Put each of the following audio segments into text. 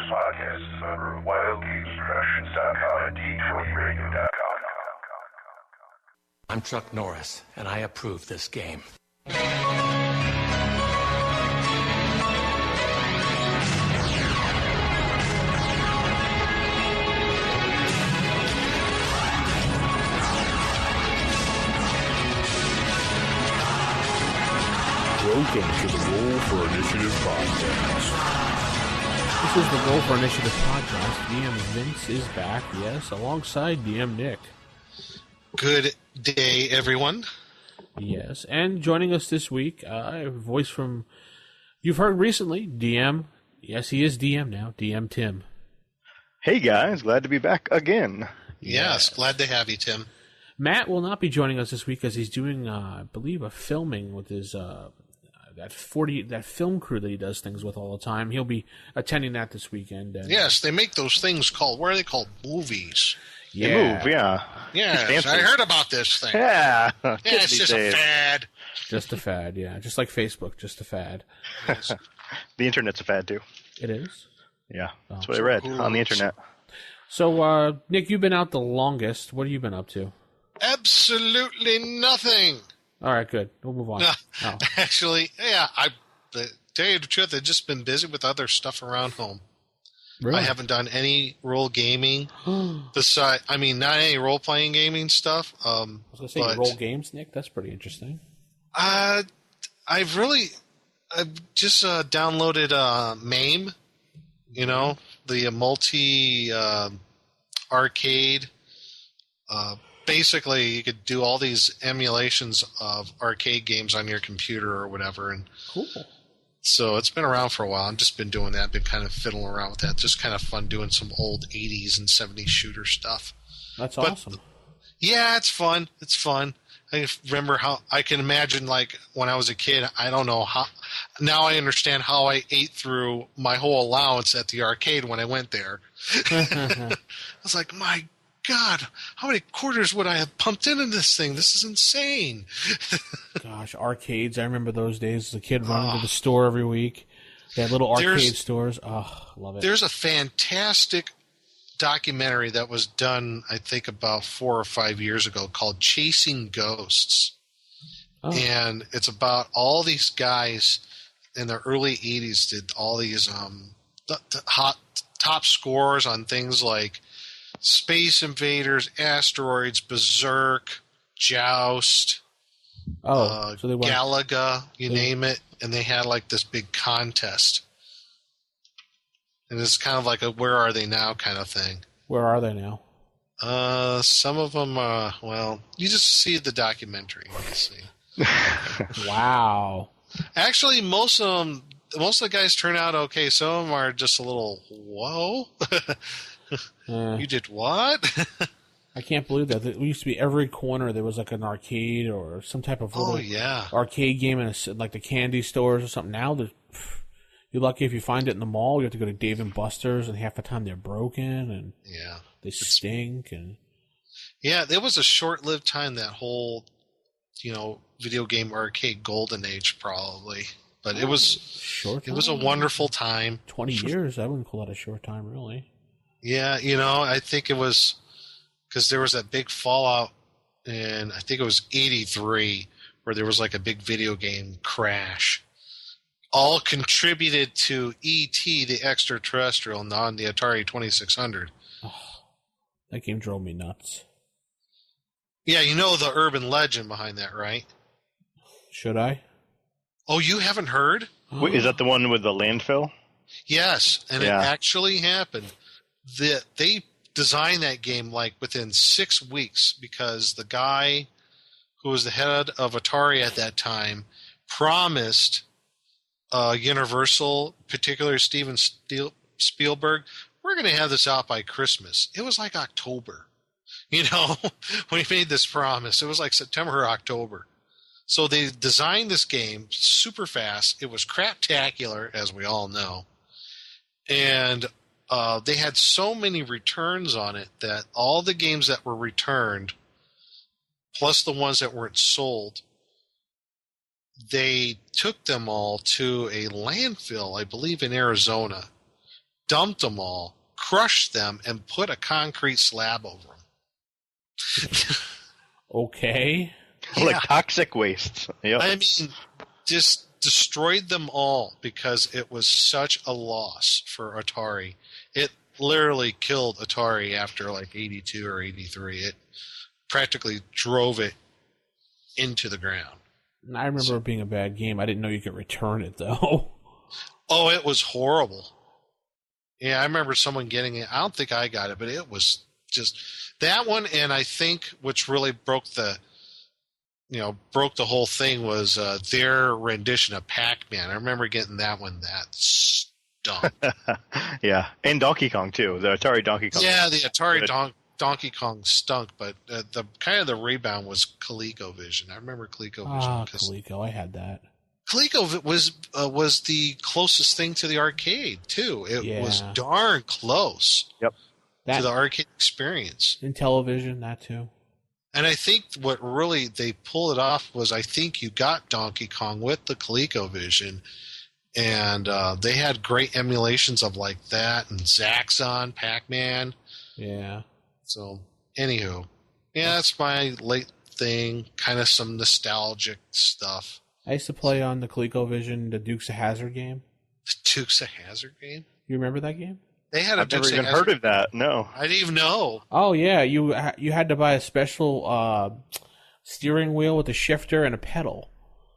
podcast is a member of WildGamesProductions.com and D20Radio.com. I'm Chuck Norris, and I approve this game. Welcome to the Roll for Initiative podcast. This is the Roll for Initiative podcast. DM Vince is back, yes, alongside DM Nick. Good day, everyone. Yes, and joining us this week, a voice from, you've heard recently, DM, yes, he is DM now, DM Tim. Hey guys, glad to be back again. Yes, glad to have you, Tim. Matt will not be joining us this week because he's doing, I believe, a filming with his that film crew that he does things with all the time. He'll be attending that this weekend. Yes, they make those things called, what are they called? Movies. Yeah. They move, yeah. Yes, I heard about this thing. Yeah. Yeah, it's just a fad. Just a fad, yeah. Just like Facebook, just a fad. Yes. The internet's a fad, too. It is? Yeah, that's what I read on the internet. So, Nick, you've been out the longest. What have you been up to? Absolutely nothing. All right, good. We'll move on. Actually, yeah, to tell you the truth, I've just been busy with other stuff around home. Really? I haven't done any role gaming. Besides, I mean, not any role-playing gaming stuff. I was going to say role games, Nick. That's pretty interesting. I've just downloaded MAME, the multi arcade. Basically, you could do all these emulations of arcade games on your computer or whatever. And cool. So it's been around for a while. I've just been doing that. Been kind of fiddling around with that. Just kind of fun doing some old 80s and 70s shooter stuff. That's awesome. Yeah, it's fun. It's fun. I remember how I can imagine, like, when I was a kid, I don't know how. Now I understand how I ate through my whole allowance at the arcade when I went there. I was like, my God, how many quarters would I have pumped into this thing? This is insane. Gosh, arcades. I remember those days as a kid running to the store every week. They had little arcade stores. Oh, love it. There's a fantastic documentary that was done, I think, about 4 or 5 years ago called Chasing Ghosts. Oh. And it's about all these guys in the early 80s did all these top scores on things like Space Invaders, Asteroids, Berserk, Joust, so they went, Galaga, you name it, and they had like this big contest. And it's kind of like a where are they now kind of thing. Where are they now? Some of them, you just see the documentary. You see. Wow. Actually, most of the guys turn out okay. Some of them are just a little, whoa. You did what? I can't believe that. It used to be every corner there was like an arcade or some type of arcade game in like the candy stores or something. Now you're lucky if you find it in the mall. You have to go to Dave & Buster's, and half the time they're broken and they stink. And yeah, there was a short-lived time, that whole video game arcade golden age probably. But it was short. It was a wonderful time. 20 years. I wouldn't call that a short time, really. Yeah, I think it was because there was that big fallout in, I think it was 83, where there was like a big video game crash. All contributed to E.T. the Extraterrestrial on the Atari 2600. Oh, that game drove me nuts. Yeah, you know the urban legend behind that, right? Should I? Oh, you haven't heard? Wait, is that the one with the landfill? Yes, and it actually happened. They designed that game like within 6 weeks because the guy who was the head of Atari at that time promised Universal, particularly Steven Spielberg, we're going to have this out by Christmas. It was like October, when he made this promise. It was like September or October. So they designed this game super fast. It was craptacular, as we all know. And they had so many returns on it that all the games that were returned, plus the ones that weren't sold, they took them all to a landfill, I believe in Arizona. dumped them all, crushed them, and put a concrete slab over them. Okay. Like toxic waste. Yep. I mean, just destroyed them all because it was such a loss for Atari. It literally killed Atari after like 82 or 83. It practically drove it into the ground. I remember it being a bad game. I didn't know you could return it, though. Oh, it was horrible. Yeah, I remember someone getting it. I don't think I got it, but it was just that one. And I think which really broke the whole thing was their rendition of Pac-Man. I remember getting that one that stunk. Yeah, and Donkey Kong too. The Atari Donkey Kong. Yeah, the Atari Donkey Kong stunk, but the kind of the rebound was ColecoVision. I remember ColecoVision. Ah, Coleco, I had that. Coleco was the closest thing to the arcade too. It was darn close. Yep. To the arcade experience. In television, that too. And I think what really they pulled it off was I think you got Donkey Kong with the ColecoVision, and they had great emulations of like that and Zaxxon, Pac-Man. Yeah. So, anywho, yeah, that's my late thing. Kind of some nostalgic stuff. I used to play on the ColecoVision the Dukes of Hazzard game. The Dukes of Hazzard game? You remember that game? They had a I've never even heard of that. No, I didn't even know. Oh yeah, you had to buy a special steering wheel with a shifter and a pedal.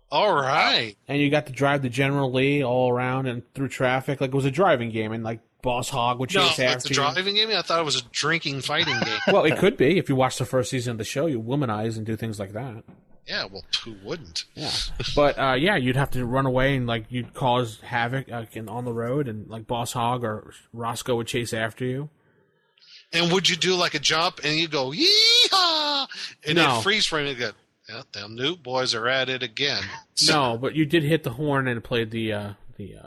All right. And you got to drive the General Lee all around and through traffic. Like it was a driving game, and like Boss Hogg would chase after you. It's a driving game? I thought it was a drinking fighting game. Well, it could be. If you watch the first season of the show, you womanize and do things like that. Yeah, well, who wouldn't? Yeah. But, you'd have to run away and, like, you'd cause havoc on the road, and, like, Boss Hogg or Roscoe would chase after you. And would you do, like, a jump, and you go, yee-haw! And then freeze frame, and you go, yeah, them Newt boys are at it again. So, no, but you did hit the horn and it played the yeah.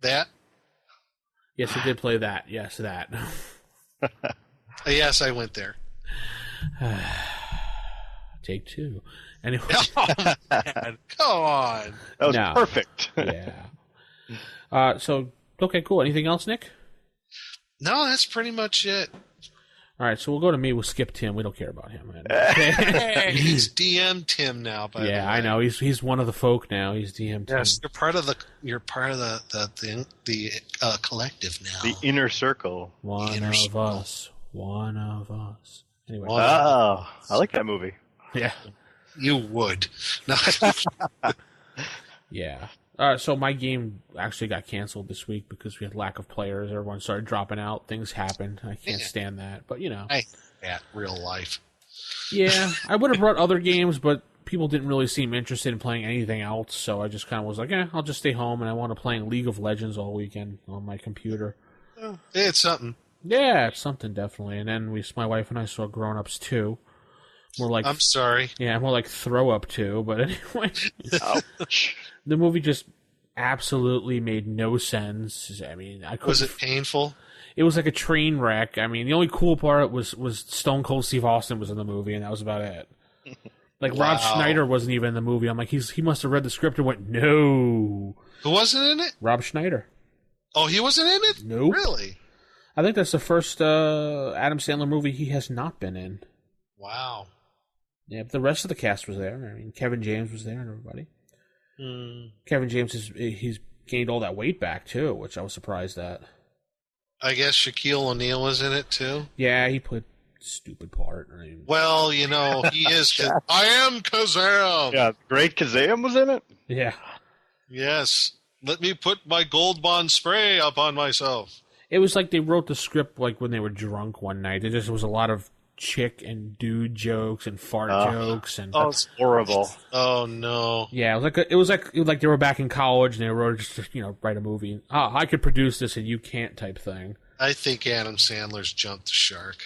That? Yes, it did play that. Yes, that. Yes, I went there. Take two. Anyway. Oh, man. Come on. That was perfect. Yeah. So, okay, cool. Anything else, Nick? No, that's pretty much it. All right, so we'll go to me. We'll skip Tim. We don't care about him. Hey, he's DM Tim now. By the way. I know. He's one of the folk now. He's DM Tim. Yes, you're part of the collective now. The inner circle. One of us. Anyway. Oh, I like that movie. Yeah. You would. No. Yeah. So my game actually got canceled this week because we had lack of players. Everyone started dropping out. Things happened. I can't stand that. But, I hate that real life. Yeah. I would have brought other games, but people didn't really seem interested in playing anything else. So I just kind of was like, I'll just stay home. And I want to play League of Legends all weekend on my computer. It's something. Yeah, it's something, definitely. And then my wife and I saw Grown Ups 2. More like, I'm sorry. Yeah, more like Throw Up 2. But anyway. Ouch. The movie just absolutely made no sense. I mean, Was it painful? It was like a train wreck. I mean, the only cool part was Stone Cold Steve Austin was in the movie, and that was about it. Like, wow. Rob Schneider wasn't even in the movie. I'm like, he must have read the script and went, no. Who wasn't in it? Rob Schneider. Oh, he wasn't in it? Nope. Really? I think that's the first Adam Sandler movie he has not been in. Wow. Yeah, but the rest of the cast was there. I mean, Kevin James was there and everybody. Kevin James, he's gained all that weight back, too, which I was surprised at. I guess Shaquille O'Neal was in it, too? Yeah, he played a stupid part. I mean, well, he is. I am Kazam! Yeah, great Kazam was in it? Yeah. Yes. Let me put my Gold Bond spray up on myself. It was like they wrote the script like when they were drunk one night. There just was a lot of chick and dude jokes and fart jokes and that's horrible. Oh no! Yeah, it was like they were back in college and they wrote just write a movie. I could produce this and you can't type thing. I think Adam Sandler's jumped the shark.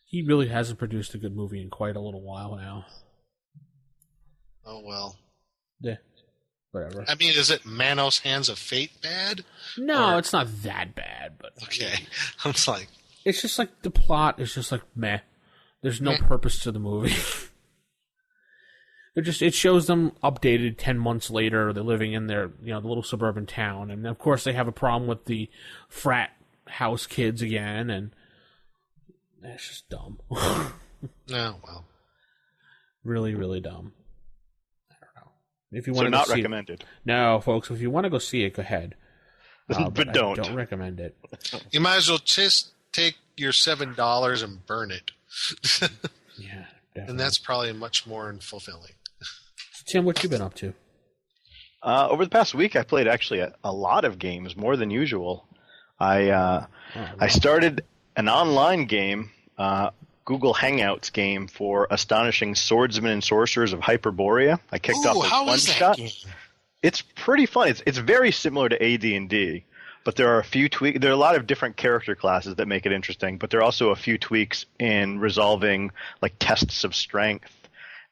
He really hasn't produced a good movie in quite a little while now. Oh well. Yeah. Whatever. I mean, is it Manos Hands of Fate bad? No, it's not that bad. But okay, I'm like. It's just like the plot is just like meh. There's no purpose to the movie. It shows them updated 10 months later. They're living in their, the little suburban town. And of course they have a problem with the frat house kids again. And it's just dumb. Oh, well. Really, really dumb. I don't know. If you want to not see recommended. No, folks, if you want to go see it, go ahead. But don't. I don't recommend it. You might as well just take your $7 and burn it. Yeah, definitely. And that's probably much more fulfilling. Tim, what you been up to? Over the past week, I played actually a lot of games, more than usual. I started an online game, Google Hangouts game for Astonishing Swordsmen and Sorcerers of Hyperborea. I kicked off with one shot. It's pretty fun. It's very similar to AD&D, but there are a few tweaks. There are a lot of different character classes that make it interesting, but there are also a few tweaks in resolving like tests of strength.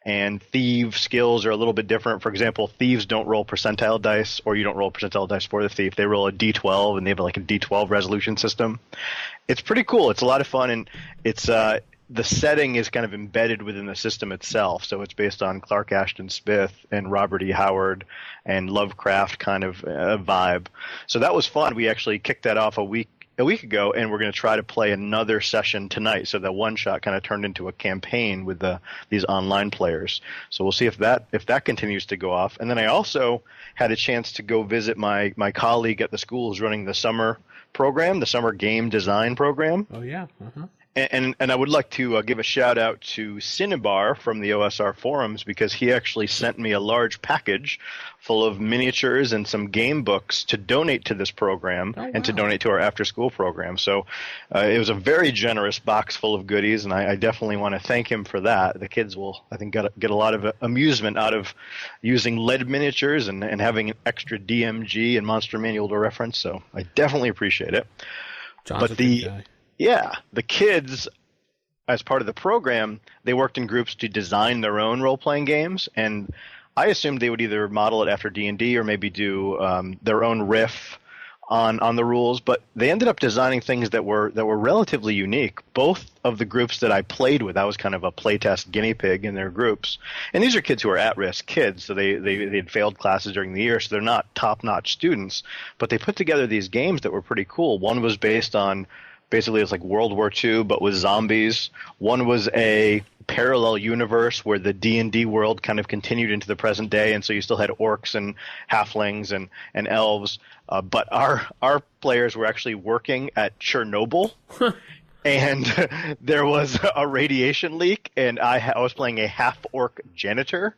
And thief skills are a little bit different. For example, thieves don't roll percentile dice, or you don't roll percentile dice for the thief. They roll a D12, and they have like a D12 resolution system. It's pretty cool. It's a lot of fun, and it's the setting is kind of embedded within the system itself. So it's based on Clark Ashton Smith and Robert E. Howard and Lovecraft kind of vibe. So that was fun. We actually kicked that off a week ago, and we're going to try to play another session tonight. So that one shot kind of turned into a campaign with these online players. So we'll see if that continues to go off. And then I also had a chance to go visit my colleague at the school who's running the summer program, the summer game design program. Oh yeah. Uh-huh. And I would like to give a shout out to Cinnabar from the OSR forums, because he actually sent me a large package full of miniatures and some game books to donate to this program and to donate to our after school program. So it was a very generous box full of goodies, and I definitely want to thank him for that. The kids will, I think, get a lot of amusement out of using lead miniatures and having an extra DMG and Monster Manual to reference. So I definitely appreciate it. John's a good guy. Yeah, the kids, as part of the program, they worked in groups to design their own role-playing games, and I assumed they would either model it after D&D or maybe do their own riff on the rules, but they ended up designing things that were relatively unique. Both of the groups that I played with, I was kind of a playtest guinea pig in their groups, and these are kids who are at-risk kids, so they had failed classes during the year, so they're not top-notch students, but they put together these games that were pretty cool. One was based on basically it's like World War II, but with zombies. One was a parallel universe where the D&D world kind of continued into the present day, and so you still had orcs and halflings and elves. But our players were actually working at Chernobyl, and there was a radiation leak, and I was playing a half-orc janitor.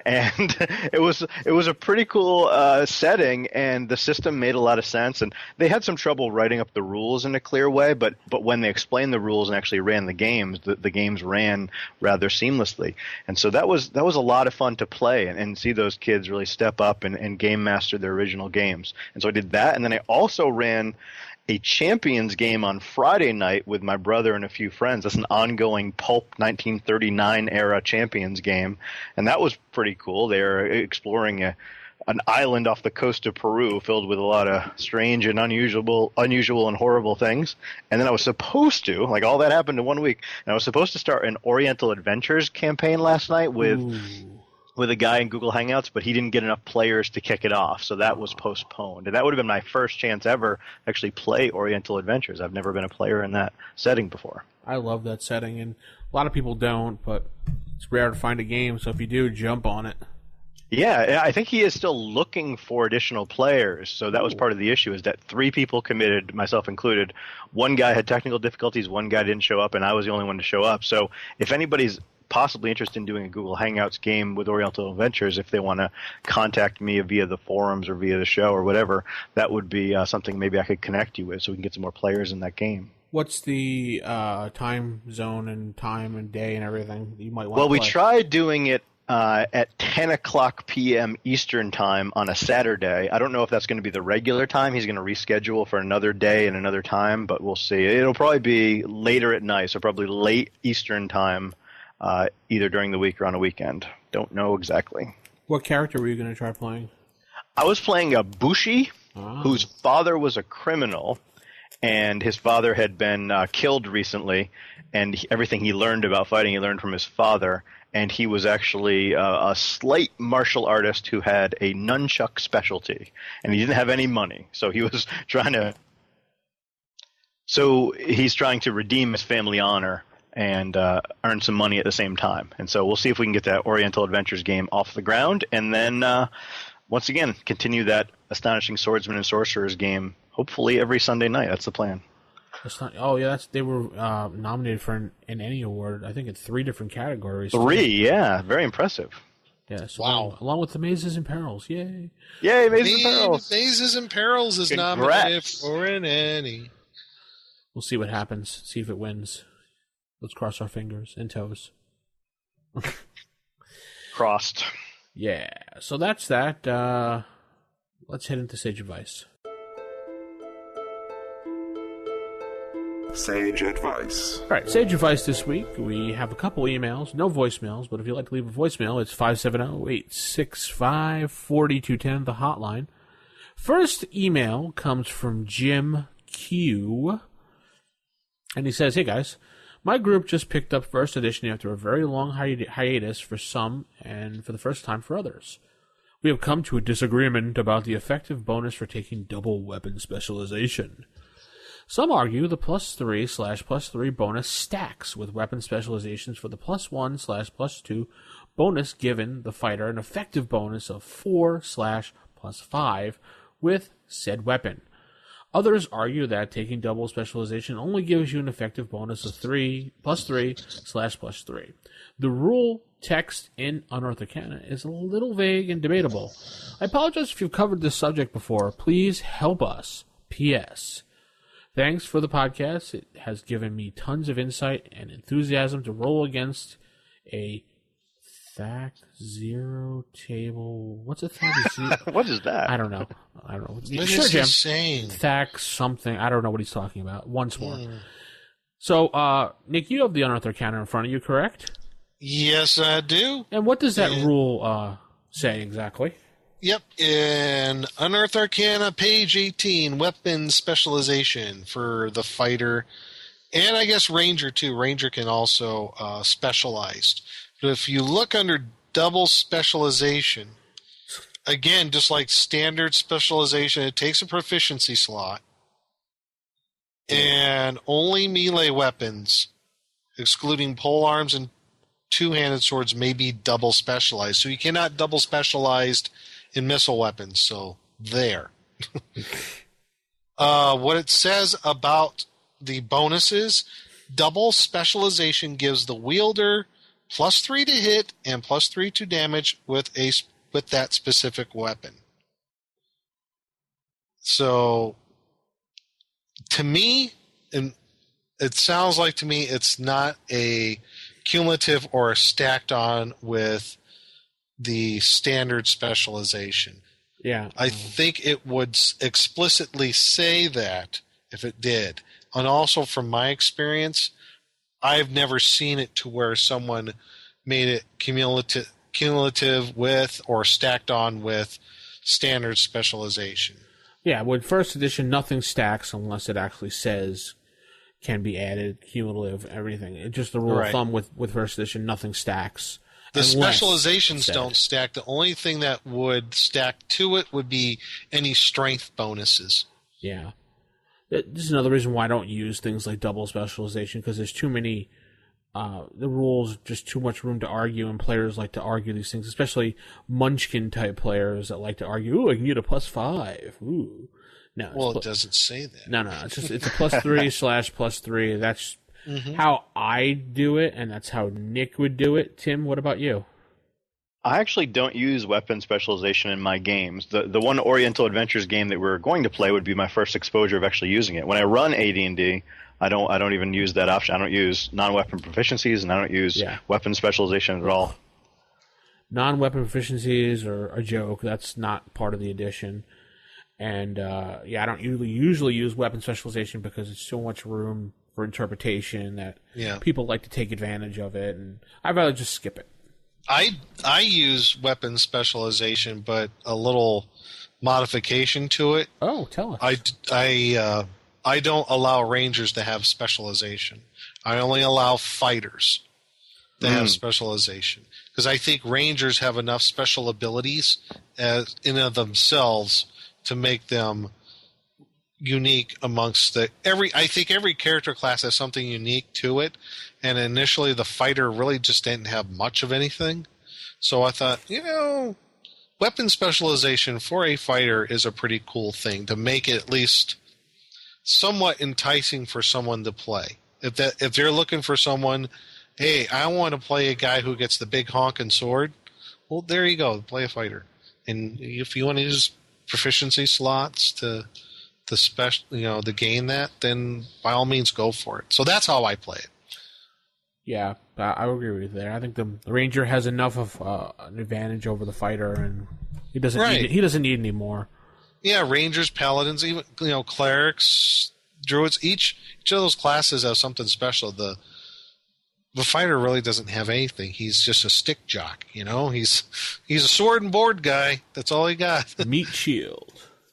And it was a pretty cool setting, and the system made a lot of sense. And they had some trouble writing up the rules in a clear way, but when they explained the rules and actually ran the games, the games ran rather seamlessly. And so that was a lot of fun to play and see those kids really step up and game master their original games. And so I did that, and then I also ran a Champions game on Friday night with my brother and a few friends. That's an ongoing Pulp 1939 era Champions game, and that was pretty cool. They're exploring an island off the coast of Peru filled with a lot of strange and unusual and horrible things. And then I was supposed to, like, all that happened in 1 week, and I was supposed to start an Oriental Adventures campaign last night with a guy in Google Hangouts, but he didn't get enough players to kick it off, so that was postponed. And that would have been my first chance ever to actually play Oriental Adventures. I've never been a player in that setting before. I love that setting, and a lot of people don't, but it's rare to find a game, so if you do, jump on it. Yeah, I think he is still looking for additional players, so that was part of the issue, is that 3 people committed, myself included. One guy had technical difficulties, one guy didn't show up, and I was the only one to show up. So if anybody's possibly interested in doing a Google Hangouts game with Oriental Adventures, if they want to contact me via the forums or via the show or whatever, that would be something maybe I could connect you with so we can get some more players in that game. What's the time zone and time and day and everything you might want to play? Well, we tried doing it at 10 o'clock p.m. Eastern time on a Saturday. I don't know if that's going to be the regular time. He's going to reschedule for another day and another time, but we'll see. It'll probably be later at night, so probably late Eastern time, either during the week or on a weekend. Don't know exactly. What character were you going to try playing? I was playing a Bushi, whose father was a criminal, and his father had been killed recently, and everything he learned about fighting he learned from his father. and he was actually a slight martial artist who had a nunchuck specialty, and he didn't have any money, so he was trying to. So he's trying to redeem his family honor and earn some money at the same time. And so we'll see if we can get that Oriental Adventures game off the ground, and then once again continue that Astonishing Swordsman and Sorcerers game. Hopefully every Sunday night. That's the plan. They were nominated for an Annie Award, I think, in 3 different categories. 3, yeah. Very impressive. Yes. Wow. Along with the Mazes and Perils. Yay. Yay, Mazes and Perils. Mazes and Perils is nominated for an Annie. We'll see what happens. See if it wins. Let's cross our fingers and toes. Crossed. Yeah. So that's that. Let's head into Sage Advice. Sage Advice. All right, Sage Advice this week. We have a couple emails, no voicemails, but if you'd like to leave a voicemail, it's 570-865-4210, the hotline. First email comes from Jim Q, and he says, "Hey guys, my group just picked up first edition after a very long hiatus for some and for the first time for others. We have come to a disagreement about the effective bonus for taking double weapon specialization. Some argue the +3/+3 bonus stacks with weapon specializations for the +1/+2 bonus, given the fighter an effective bonus of 4/+5 with said weapon. Others argue that taking double specialization only gives you an effective bonus of 3/3/+3. The rule text in Unearthed Arcana is a little vague and debatable. I apologize if you've covered this subject before. Please help us. P.S. Thanks for the podcast. It has given me tons of insight and enthusiasm to roll against a THAC zero table. What's a THAC zero? What is that? I don't know. What is he saying? THAC something. I don't know what he's talking about. Once more. So, Nick, you have the Unearthed Arcana in front of you, correct? Yes, I do. And what does that rule say exactly? Yep, in Unearthed Arcana, page 18, weapon specialization for the fighter, and I guess Ranger too. Ranger can also specialized. But if you look under double specialization, again, just like standard specialization, it takes a proficiency slot, and only melee weapons, excluding polearms and two-handed swords, may be double specialized. So you cannot double specialized in missile weapons, so there. What it says about the bonuses, double specialization gives the wielder +3 to hit and +3 to damage with that specific weapon. So, to me, and it sounds like to me it's not a cumulative or stacked on with the standard specialization. Yeah. I think it would explicitly say that if it did. And also from my experience, I've never seen it to where someone made it cumulative with or stacked on with standard specialization. Yeah, with first edition, nothing stacks unless it actually says can be added, cumulative, everything. It's just the rule of thumb with first edition, nothing stacks. The specializations don't stack. The only thing that would stack to it would be any strength bonuses. Yeah. This is another reason why I don't use things like double specialization, because there's too many, the rules, just too much room to argue, and players like to argue these things, especially Munchkin-type players that like to argue, ooh, I can get a +5. Ooh. No, well, it doesn't say that. No, it's a +3/+3. That's how I do it, and that's how Nick would do it. Tim, what about you? I actually don't use weapon specialization in my games. The one Oriental Adventures game that we're going to play would be my first exposure of actually using it. When I run AD&D, I don't even use that option. I don't use non-weapon proficiencies, and I don't use weapon specialization at all. Non-weapon proficiencies are a joke. That's not part of the edition. And I don't usually use weapon specialization because it's so much room for interpretation that people like to take advantage of it, and I'd rather just skip it. I use weapon specialization, but a little modification to it. Oh, tell us. I don't allow rangers to have specialization. I only allow fighters. to have specialization. Because I think Rangers have enough special abilities as in and of themselves to make them unique amongst I think every character class has something unique to it, and initially the fighter really just didn't have much of anything. So I thought, weapon specialization for a fighter is a pretty cool thing to make it at least somewhat enticing for someone to play. If they're looking for someone, hey, I want to play a guy who gets the big honking sword, well, there you go, play a fighter. And if you want to use proficiency slots to gain that, then by all means go for it. So that's how I play it. Yeah, I would agree with you there. I think the Ranger has enough of an advantage over the fighter, and he doesn't need any more. Yeah, Rangers, Paladins, even clerics, druids. Each of those classes have something special. The fighter really doesn't have anything. He's just a stick jock. He's a sword and board guy. That's all he got. Meat shield.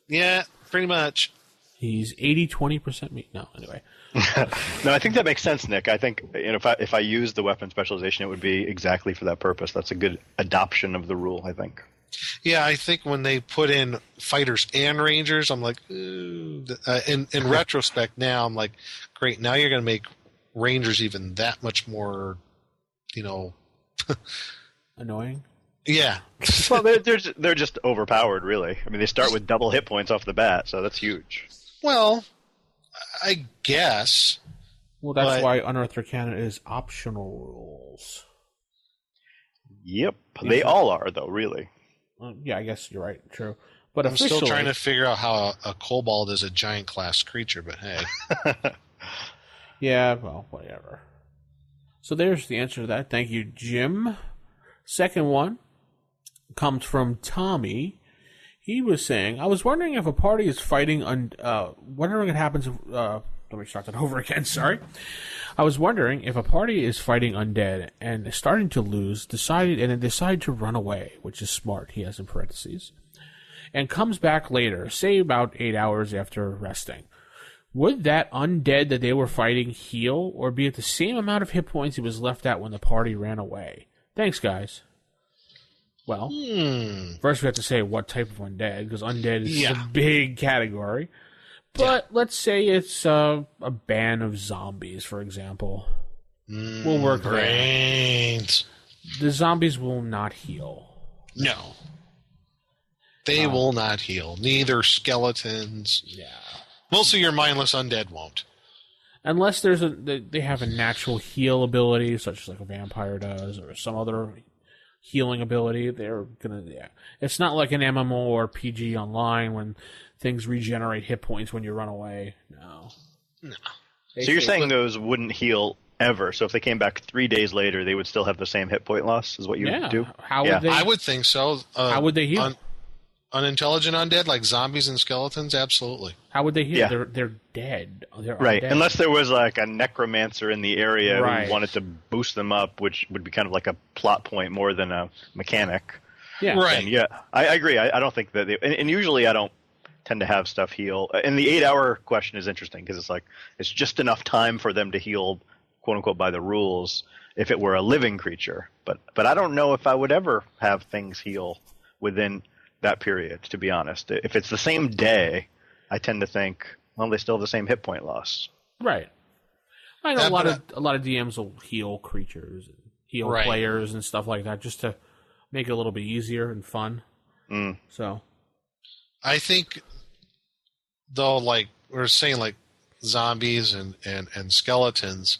Yeah, pretty much. He's 80-20% meat. No, anyway. No, I think that makes sense, Nick. I think if I use the weapon specialization, it would be exactly for that purpose. That's a good adoption of the rule, I think. Yeah, I think when they put in fighters and rangers, I'm like, ooh. In retrospect now, I'm like, great. Now you're going to make rangers even that much more, annoying. Yeah. Well, they're just overpowered, really. I mean, they start with double hit points off the bat, so that's huge. Well, I guess. Well, that's why Unearthed Arcana is optional rules. Yep, they all are, though, really. Yeah, I guess you're right. True. But I'm still trying to figure out how a kobold is a giant class creature, but hey. Yeah, well, whatever. So there's the answer to that. Thank you, Jim. Second one comes from Tommy. He was saying, I was wondering if a party is fighting wondering what happens if, let me start that over again, sorry. I was wondering if a party is fighting undead and is starting to lose, decide to run away, which is smart, he has in parentheses, and comes back later, say about 8 hours after resting. Would that undead that they were fighting heal or be at the same amount of hit points he was left at when the party ran away? Thanks, guys. Well, first we have to say what type of undead, because undead is a big category. But let's say it's a band of zombies, for example. We'll work brains. The zombies will not heal. No. They will not heal. Neither skeletons. Yeah. Most of your mindless undead won't. Unless they have a natural heal ability, such as like a vampire does, or some other healing ability, they're gonna. Yeah, it's not like an MMO or PG Online when things regenerate hit points when you run away. No. So you're saying those wouldn't heal ever? So if they came back 3 days later, they would still have the same hit point loss? Is what you would do? How would they? I would think so. How would they heal? Unintelligent undead like zombies and skeletons, absolutely. How would they heal? Yeah. They're dead. They're right. undead. Unless there was like a necromancer in the area who wanted to boost them up, which would be kind of like a plot point more than a mechanic. Yeah. Right. And yeah, I agree. I don't think that and usually I don't tend to have stuff heal. And the 8-hour question is interesting because it's just enough time for them to heal, quote unquote, by the rules if it were a living creature. But I don't know if I would ever have things heal within that period, to be honest. If it's the same day, I tend to think, well, they still have the same hit point loss. Right. I know a lot of DMs will heal creatures and heal players and stuff like that just to make it a little bit easier and fun. So I think though, like we're saying, like zombies and skeletons,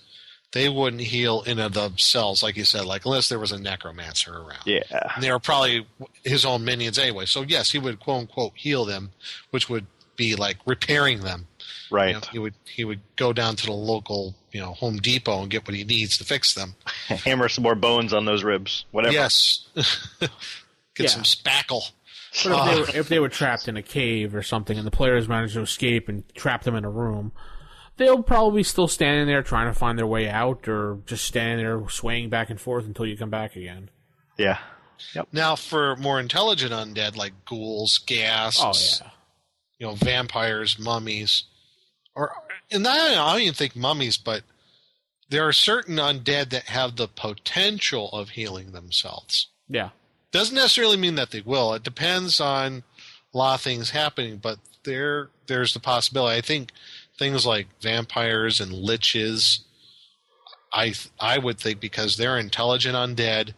they wouldn't heal in of themselves, like you said, like unless there was a necromancer around. Yeah. And they were probably his own minions anyway. So yes, he would quote unquote heal them, which would be like repairing them. Right. He would go down to the local, Home Depot and get what he needs to fix them. Hammer some more bones on those ribs. Whatever. Yes. Get some spackle. But if they were trapped in a cave or something and the players managed to escape and trap them in a room, they'll probably still standing there trying to find their way out or just standing there swaying back and forth until you come back again. Yeah. Yep. Now, for more intelligent undead like ghouls, ghasts, vampires, mummies, and I don't even think mummies, but there are certain undead that have the potential of healing themselves. Yeah. Doesn't necessarily mean that they will. It depends on a lot of things happening, but there's the possibility. I think things like vampires and liches, I would think because they're intelligent undead,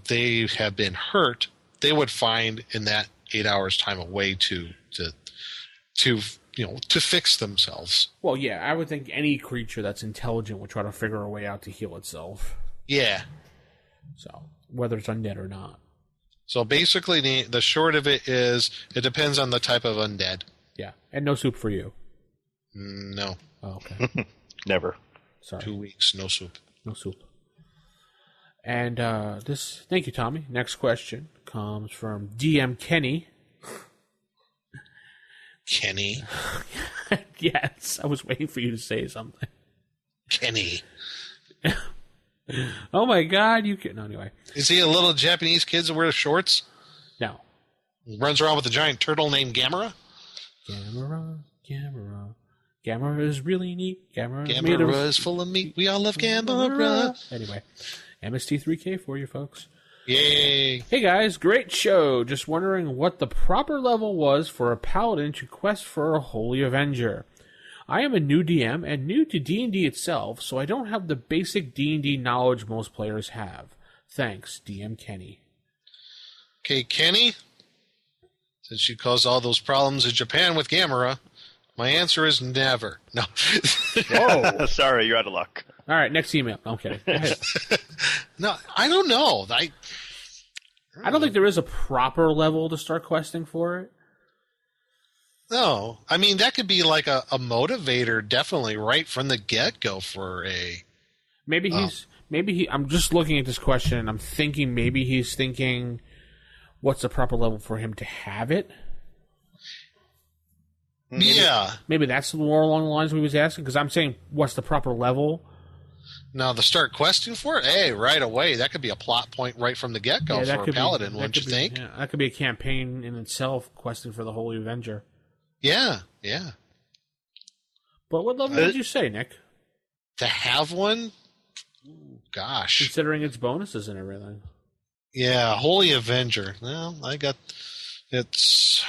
they have been hurt, they would find in that 8 hours time a way to fix themselves. Well, yeah, I would think any creature that's intelligent would try to figure a way out to heal itself. Yeah. So, whether it's undead or not. So basically, the short of it is, it depends on the type of undead. Yeah, and no soup for you. No. Oh, okay. Never. Sorry. 2 weeks, no soup. No soup. And thank you, Tommy. Next question comes from DM Kenny. Kenny. Yes, I was waiting for you to say something. Kenny. Oh my God, you can. No, anyway. Is he a little Japanese kid that wears shorts? No. He runs around with a giant turtle named Gamera? Gamera is really neat. Gamera is full of meat. We all love Gamera. Anyway, MST3K for you folks. Yay. Hey guys, great show. Just wondering what the proper level was for a paladin to quest for a Holy Avenger. I am a new DM and new to D&D itself, so I don't have the basic D&D knowledge most players have. Thanks, DM Kenny. Okay, Kenny, since you caused all those problems in Japan with Gamera, my answer is never. No. Oh, sorry, you're out of luck. All right, next email. No, I'm kidding. Go ahead. No, I don't know. I don't think there is a proper level to start questing for it. No. I mean, that could be like a motivator, definitely, right from the get-go for a... I'm just looking at this question, and I'm thinking maybe he's thinking, what's the proper level for him to have it? Yeah. Maybe that's more along the lines we was asking, because I'm saying, what's the proper level? Now, to start questing for it, hey, right away, that could be a plot point right from the get-go for a paladin, wouldn't you think? Yeah, that could be a campaign in itself, questing for the Holy Avenger. Yeah. But what level did you say, Nick? To have one? Ooh, gosh. Considering its bonuses and everything. Yeah, Holy Avenger. Well, it's...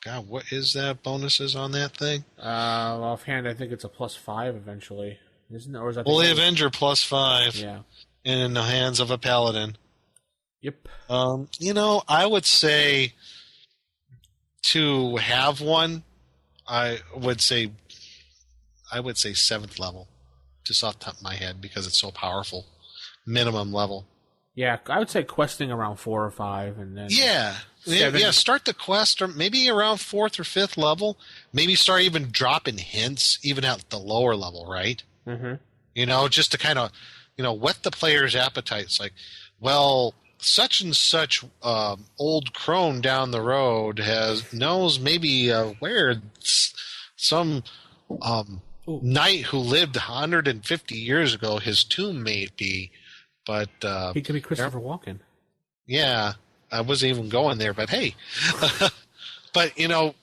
God, what is that bonuses on that thing? Offhand, I think it's a +5 eventually. Isn't it? Or is that Holy Avenger +5. Yeah. In the hands of a paladin. Yep. I would say to have one, I would say 7th level, just off the top of my head, because it's so powerful. Minimum level. Yeah, I would say questing around 4 or 5, and then start the quest, or maybe around 4th or 5th level. Maybe start even dropping hints, even at the lower level, right? Mm-hmm. Just to kind of, whet the player's appetites. Like, well, such and such old crone down the road knows maybe where some knight who lived 150 years ago, his tomb may be, but he could be Christopher Walken. Yeah, I wasn't even going there, but hey, but you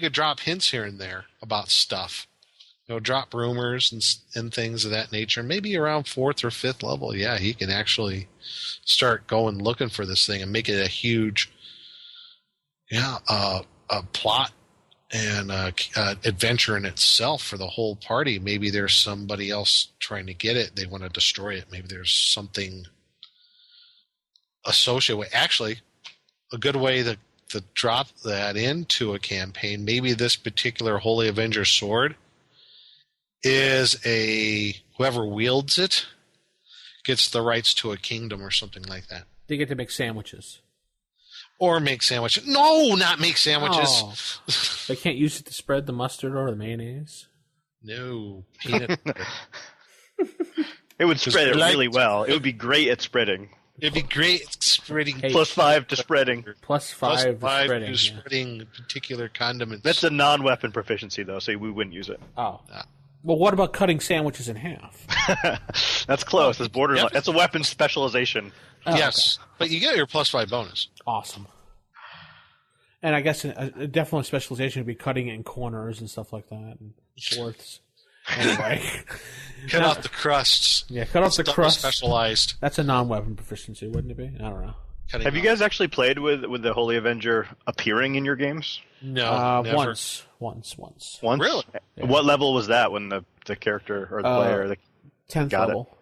could drop hints here and there about stuff. Drop rumors and things of that nature. Maybe around 4th or 5th level, yeah, he can actually start going looking for this thing and make it a huge, a plot and adventure in itself for the whole party. Maybe there's somebody else trying to get it. They want to destroy it. Maybe there's something associated with. Actually, a good way to drop that into a campaign. Maybe this particular Holy Avenger sword is whoever wields it gets the rights to a kingdom or something like that. They get to make sandwiches. Or make sandwiches. No, not make sandwiches. Oh. They can't use it to spread the mustard or the mayonnaise? No. Peanut butter. It would spread it really well. It would be great at spreading. It'd be great at spreading. Hey, +5 to spreading. +5 to spreading particular condiments. That's a non-weapon proficiency, though, so we wouldn't use it. Oh. Well, what about cutting sandwiches in half? That's close. That's borderline. That's a weapon specialization. Oh, yes, okay. But you get your +5 bonus. Awesome. And I guess a definitely specialization would be cutting it in corners and stuff like that, and fourths. Anyway. Cut off the crusts. Yeah, cut off the crust. Specialized. That's a non-weapon proficiency, wouldn't it be? I don't know. Have you guys actually played with the Holy Avenger appearing in your games? No, never. Once. Really? Yeah. What level was that when the character or the player 10th level?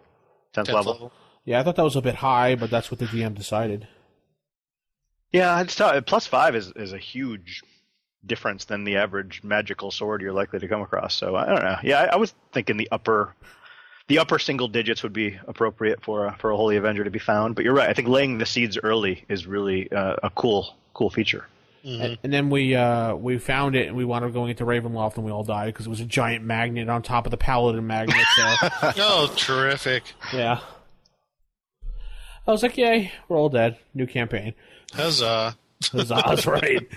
10th level. Yeah, I thought that was a bit high, but that's what the DM decided. Yeah, I'd tell +5 is a huge difference than the average magical sword you're likely to come across. So I don't know. Yeah, I was thinking the upper single digits would be appropriate for a Holy Avenger to be found. But you're right. I think laying the seeds early is really a cool feature. Mm-hmm. And then we found it, and we wound up going into Ravenloft, and we all died because it was a giant magnet on top of the Paladin magnet. So. Oh, terrific! Yeah. I was like, yay, we're all dead. New campaign. Huzzah. Huzzah's right.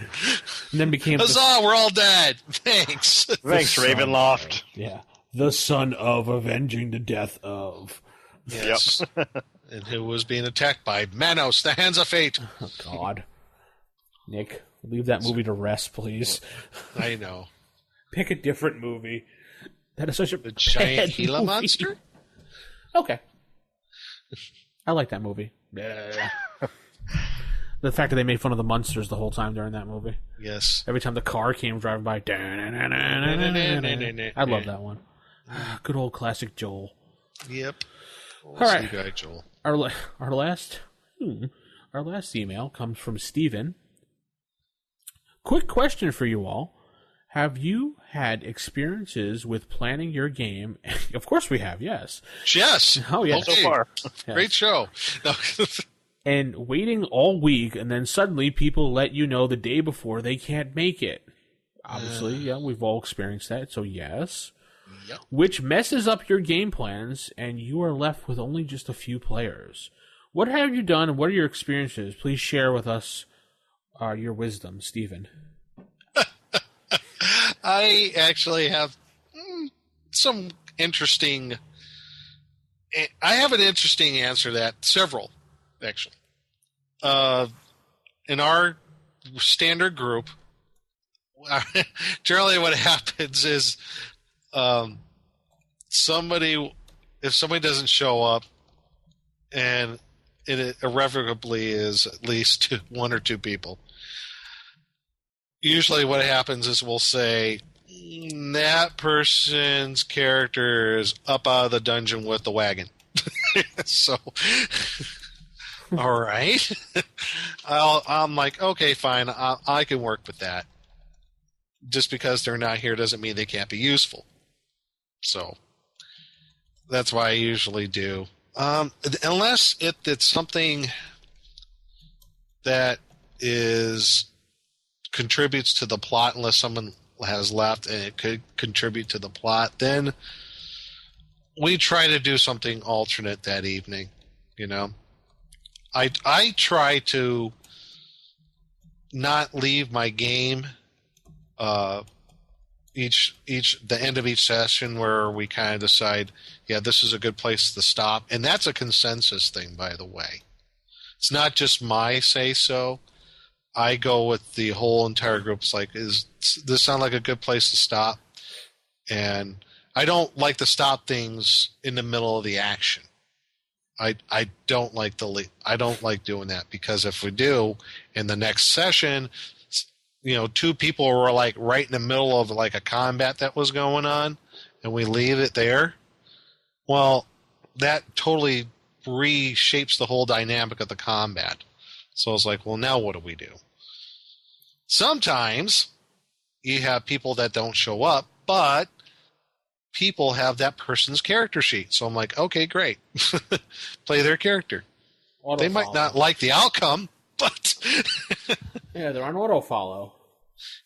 And then became Huzzah, we're all dead. Thanks. Thanks, Ravenloft. Yeah. The son of avenging the death of. Yes. Yep. And who was being attacked by Manos, the Hands of Fate. Oh, God. Nick, leave that movie to rest, please. I know. Pick a different movie. That is such a giant Gila movie. monster? Okay. I like that movie. The fact that they made fun of the monsters the whole time during that movie. Yes. Every time the car came driving by. I love that one. Good old classic Joel. Yep. All right. Guy, Joel. Our last email comes from Steven. Quick question for you all. Have you had experiences with planning your game? Of course we have, yes. Yes. Oh, yeah. Okay. So far. Yes. Great show. And waiting all week, and then suddenly people let you know the day before they can't make it. Obviously, yeah, we've all experienced that, so yes. Yep. Which messes up your game plans, and you are left with only just a few players. What have you done, and what are your experiences? Please share with us your wisdom, Stephen. I actually have some interesting... I have an interesting answer to that. Several, actually. In our standard group, generally what happens is if somebody doesn't show up, and it irrevocably is at least one or two people, usually what happens is we'll say that person's character is up out of the dungeon with the wagon. So, all right. I'm like, okay, fine. I can work with that. Just because they're not here doesn't mean they can't be useful. So that's why I usually do. Unless it's something that contributes to the plot, unless someone has left and it could contribute to the plot, then we try to do something alternate that evening. You know, I try to not leave my game the end of each session where we kind of decide, yeah, this is a good place to stop. And that's a consensus thing, by the way. It's not just my say-so. I go with the whole entire group. It's like, does this sound like a good place to stop? And I don't like to stop things in the middle of the action. I don't like doing that, because if we do in the next session, you know, two people were like right in the middle of like a combat that was going on, and we leave it there, well, that totally reshapes the whole dynamic of the combat. So I was like, well, now what do we do? Sometimes you have people that don't show up, but people have that person's character sheet. So I'm like, okay, great. Play their character. They might not like the outcome, but... Yeah, they're on auto-follow.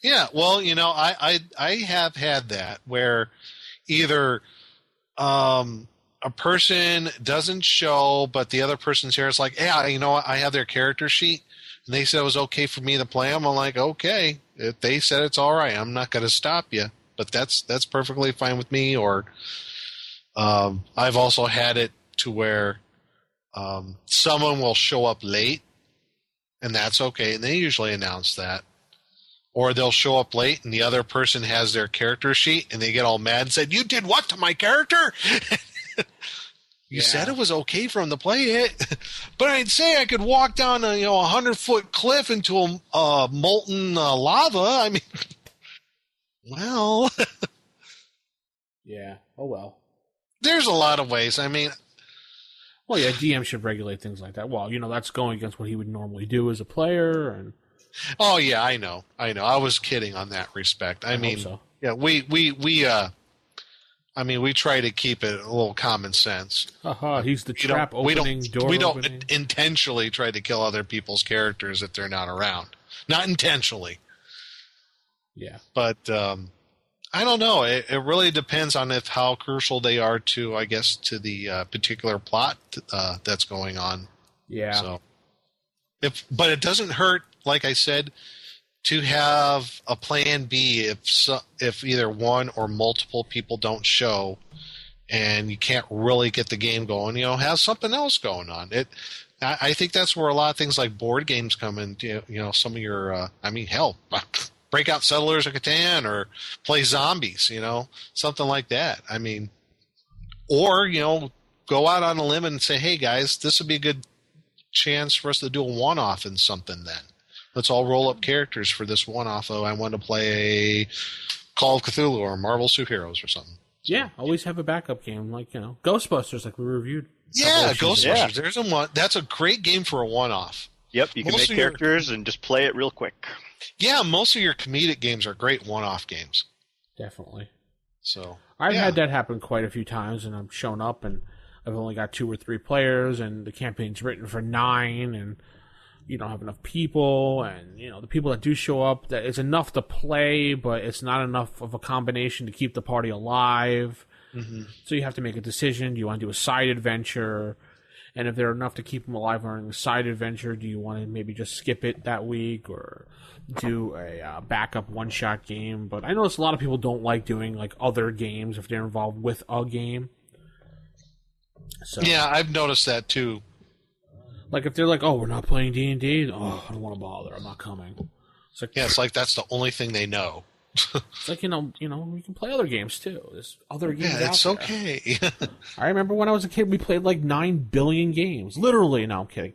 Yeah, well, you know, I have had that where either a person doesn't show, but the other person's here. It's like, yeah, you know what? I have their character sheet, and they said it was okay for me to play them. I'm like, okay, if they said it's all right, I'm not going to stop you, but that's perfectly fine with me. Or I've also had it to where someone will show up late, and that's okay, and they usually announce that. Or they'll show up late and the other person has their character sheet and they get all mad and said, "You did what to my character?" You said it was okay for him to play it, but I'd say I could walk down a 100-foot cliff into a molten lava. I mean, well, yeah. Oh well. There's a lot of ways. I mean, well, yeah, DM should regulate things like that. Well, that's going against what he would normally do as a player, and. Oh yeah, I know. I was kidding on that respect. I mean, so. Yeah, we try to keep it a little common sense. He's the trap opening door. We opening. don't intentionally try to kill other people's characters if they're not around. Not intentionally. Yeah. But I don't know. It really depends on how crucial they are to, I guess, to the particular plot that's going on. Yeah. So, but it doesn't hurt, like I said, to have a plan B if either one or multiple people don't show and you can't really get the game going, have something else going on. I think that's where a lot of things like board games come in, some of your, hell, break out Settlers of Catan or play Zombies, something like that. I mean, or, go out on a limb and say, hey guys, this would be a good chance for us to do a one-off in something then. Let's all roll up characters for this one-off. I want to play Call of Cthulhu or Marvel Superheroes or something. Yeah, always have a backup game like, Ghostbusters like we reviewed. Yeah, Ghostbusters. There's a one. That's a great game for a one-off. Yep, you can make characters and just play it real quick. Yeah, most of your comedic games are great one-off games. Definitely. So I've had that happen quite a few times, and I've shown up and I've only got 2 or 3 players, and the campaign's written for 9, and you don't have enough people, and the people that do show up, that it's enough to play, but it's not enough of a combination to keep the party alive. Mm-hmm. So you have to make a decision. Do you want to do a side adventure? And if they're enough to keep them alive running the side adventure, do you want to maybe just skip it that week or do a backup one-shot game? But I notice a lot of people don't like doing like other games if they're involved with a game. So, yeah, I've noticed that too. Like if they're like, "Oh, we're not playing D&D," I don't want to bother. I'm not coming. It's like, it's like that's the only thing they know. It's like we can play other games too. There's other games. Yeah, it's out there. Okay. I remember when I was a kid, we played like 9 billion games. Literally, no, I'm kidding.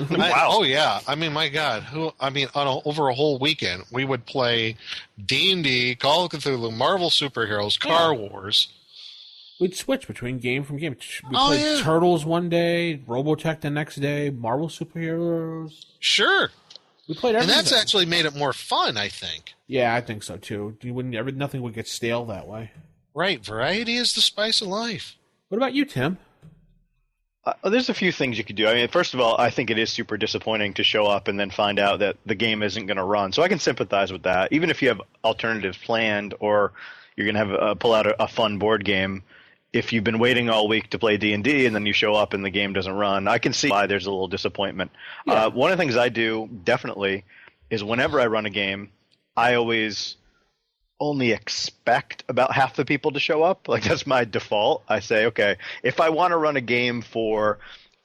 Wow. Oh yeah. I mean, my God. Over a whole weekend, we would play D&D, Call of Cthulhu, Marvel Superheroes, Car Wars. We'd switch between game from game. We played Turtles one day, Robotech the next day, Marvel Superheroes. Sure. We played everything. And that's actually made it more fun, I think. Yeah, I think so too. Nothing would get stale that way. Right. Variety is the spice of life. What about you, Tim? There's a few things you could do. I mean, first of all, I think it is super disappointing to show up and then find out that the game isn't going to run. So I can sympathize with that. Even if you have alternatives planned or you're going to have pull out a fun board game, if you've been waiting all week to play D&D and then you show up and the game doesn't run, I can see why there's a little disappointment. Yeah. One of the things I do definitely is whenever I run a game, I always only expect about half the people to show up. Like that's my default. I say, okay, if I want to run a game for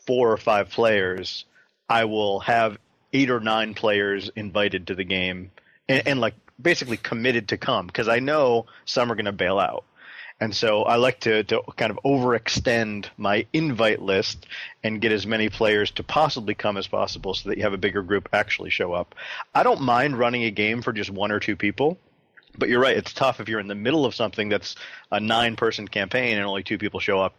4 or 5 players, I will have 8 or 9 players invited to the game and like basically committed to come because I know some are going to bail out. And so I like to kind of overextend my invite list and get as many players to possibly come as possible so that you have a bigger group actually show up. I don't mind running a game for just 1 or 2 people, but you're right. It's tough if you're in the middle of something that's a 9-person campaign and only 2 people show up.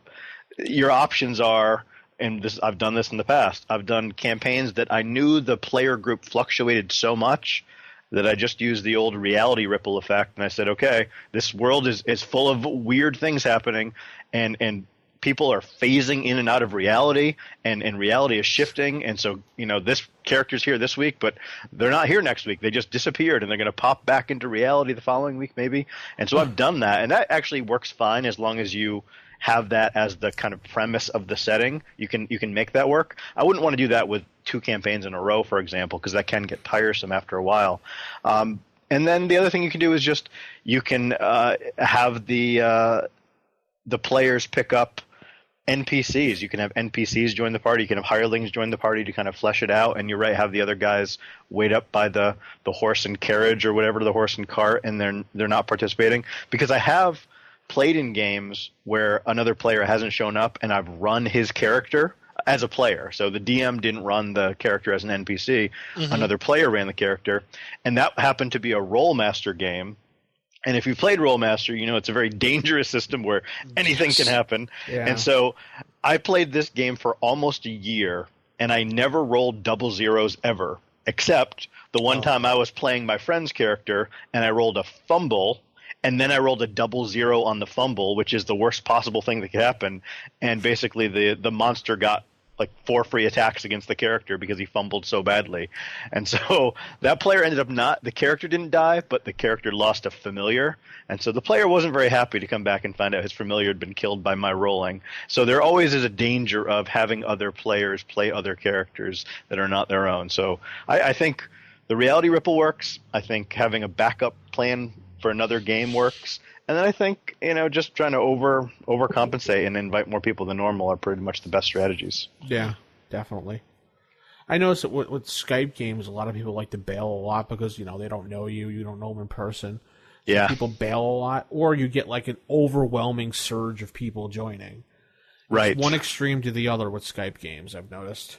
Your options are, and I've done this in the past, I've done campaigns that I knew the player group fluctuated so much that I just used the old reality ripple effect, and I said, okay, this world is full of weird things happening, and people are phasing in and out of reality, and reality is shifting, and so, this character's here this week, but they're not here next week. They just disappeared, and they're going to pop back into reality the following week maybe. And so I've done that, and that actually works fine as long as you have that as the kind of premise of the setting. You can make that work. I wouldn't want to do that with 2 campaigns in a row, for example, because that can get tiresome after a while. And then the other thing you can do is just you can have the players pick up NPCs. You can have NPCs join the party. You can have hirelings join the party to kind of flesh it out. And you're right, have the other guys wait up by the horse and carriage or whatever, the horse and cart, and they're not participating. Because I have played in games where another player hasn't shown up, and I've run his character as a player. So the DM didn't run the character as an NPC. Mm-hmm. Another player ran the character. And that happened to be a Rollmaster game. And if you played Rollmaster, you know it's a very dangerous system where anything can happen. Yeah. And so I played this game for almost a year, and I never rolled double zeros ever, except the one time I was playing my friend's character, and I rolled a fumble, and then I rolled a double zero on the fumble, which is the worst possible thing that could happen. And basically the monster got like 4 free attacks against the character because he fumbled so badly. And so that player ended up the character didn't die, but the character lost a familiar. And so the player wasn't very happy to come back and find out his familiar had been killed by my rolling. So there always is a danger of having other players play other characters that are not their own. So I think the reality ripple works. I think having a backup plan for another game works. And then I think, just trying to overcompensate and invite more people than normal are pretty much the best strategies. Yeah, definitely. I noticed that with Skype games, a lot of people like to bail a lot because, they don't know you. You don't know them in person. So yeah. People bail a lot. Or you get like an overwhelming surge of people joining. Right. It's one extreme to the other with Skype games, I've noticed.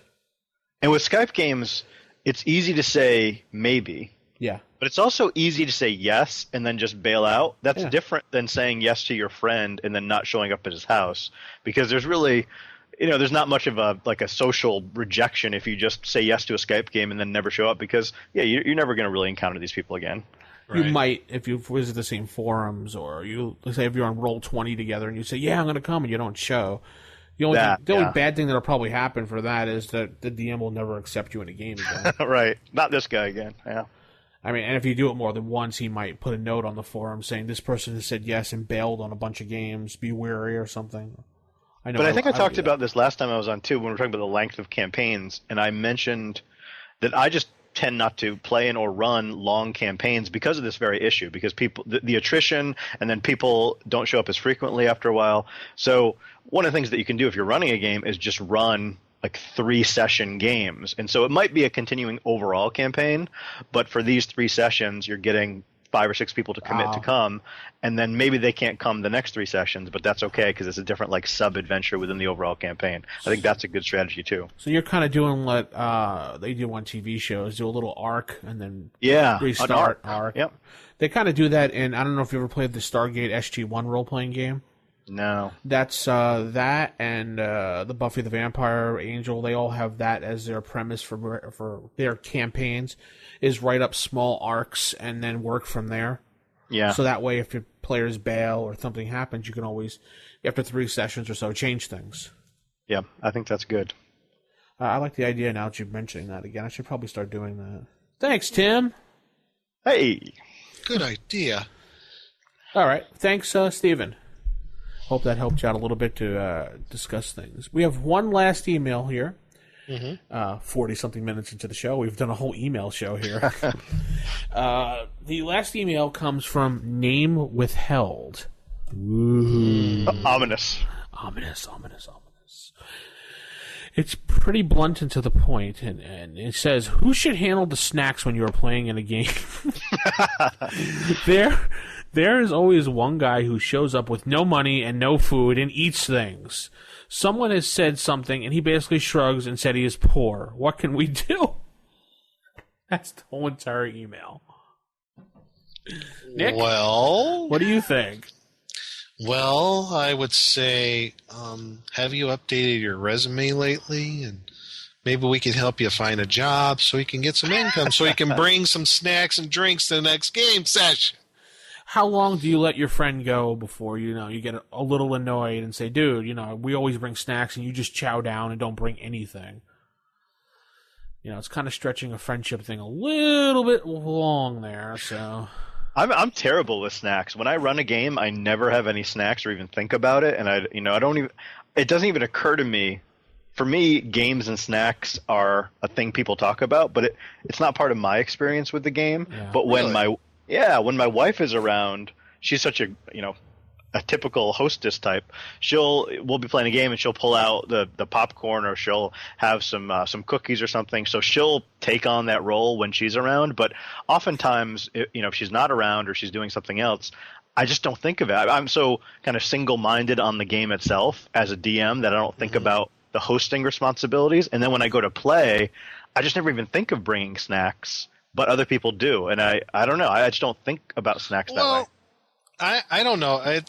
And with Skype games, it's easy to say maybe. Yeah. But it's also easy to say yes and then just bail out. That's different than saying yes to your friend and then not showing up at his house, because there's really, there's not much of a social rejection if you just say yes to a Skype game and then never show up, because you're never going to really encounter these people again. Right. You might if you visit the same forums, or let's say if you're on Roll20 together and you say, yeah, I'm going to come, and you don't show. The only bad thing that'll probably happen for that is that the DM will never accept you in a game again. Right. Not this guy again. Yeah. I mean, and if you do it more than once, he might put a note on the forum saying this person has said yes and bailed on a bunch of games. Be wary or something. I know. But I think I talked about this last time I was on too, when we were talking about the length of campaigns, and I mentioned that I just tend not to play in or run long campaigns because of this very issue. Because people, the attrition, and then people don't show up as frequently after a while. So one of the things that you can do if you're running a game is just run like 3-session games. And so it might be a continuing overall campaign, but for these 3 sessions, you're getting 5 or 6 people to commit to come, and then maybe they can't come the next 3 sessions, but that's okay because it's a different sub-adventure within the overall campaign. I think that's a good strategy too. So you're kind of doing what they do on TV shows, do a little arc and then restart arc. Yep. They kind of do that in, I don't know if you ever played the Stargate SG-1 role-playing game. No. That's that and the Buffy the Vampire Angel. They all have that as their premise for their campaigns, is write up small arcs and then work from there. Yeah. So that way, if your players bail or something happens, you can always, after 3 sessions or so, change things. Yeah, I think that's good. I like the idea now that you're mentioning that again. I should probably start doing that. Thanks, Tim. Hey. Good idea. All right. Thanks, Stephen. Hope that helped you out a little bit to discuss things. We have one last email here. 40-something minutes into the show. We've done a whole email show here. The last email comes from Name Withheld. Ooh. Ominous. Ominous. It's pretty blunt and to the point, and it says, who should handle the snacks when you are playing in a game? There is always one guy who shows up with no money and no food and eats things. Someone has said something, and he basically shrugs and said he is poor. What can we do? That's the whole entire email. Nick? Well, what do you think? Well, I would say, have you updated your resume lately? And maybe we can help you find a job so you can get some income, so you can bring some snacks and drinks to the next game session. How long do you let your friend go before, you get a little annoyed and say, dude, we always bring snacks and you just chow down and don't bring anything? It's kind of stretching a friendship thing a little bit long there, so... I'm terrible with snacks. When I run a game, I never have any snacks or even think about it, and I don't even. It doesn't even occur to me. For me, games and snacks are a thing people talk about, but it's not part of my experience with the game. Yeah. But when my wife is around, she's such a a typical hostess type. We'll be playing a game and she'll pull out the popcorn, or she'll have some cookies or something. So she'll take on that role when she's around. But oftentimes, if she's not around or she's doing something else, I just don't think of it. I'm so kind of single-minded on the game itself as a DM that I don't think about the hosting responsibilities. And then when I go to play, I just never even think of bringing snacks, but other people do. And I don't know. I just don't think about snacks that way. I don't know.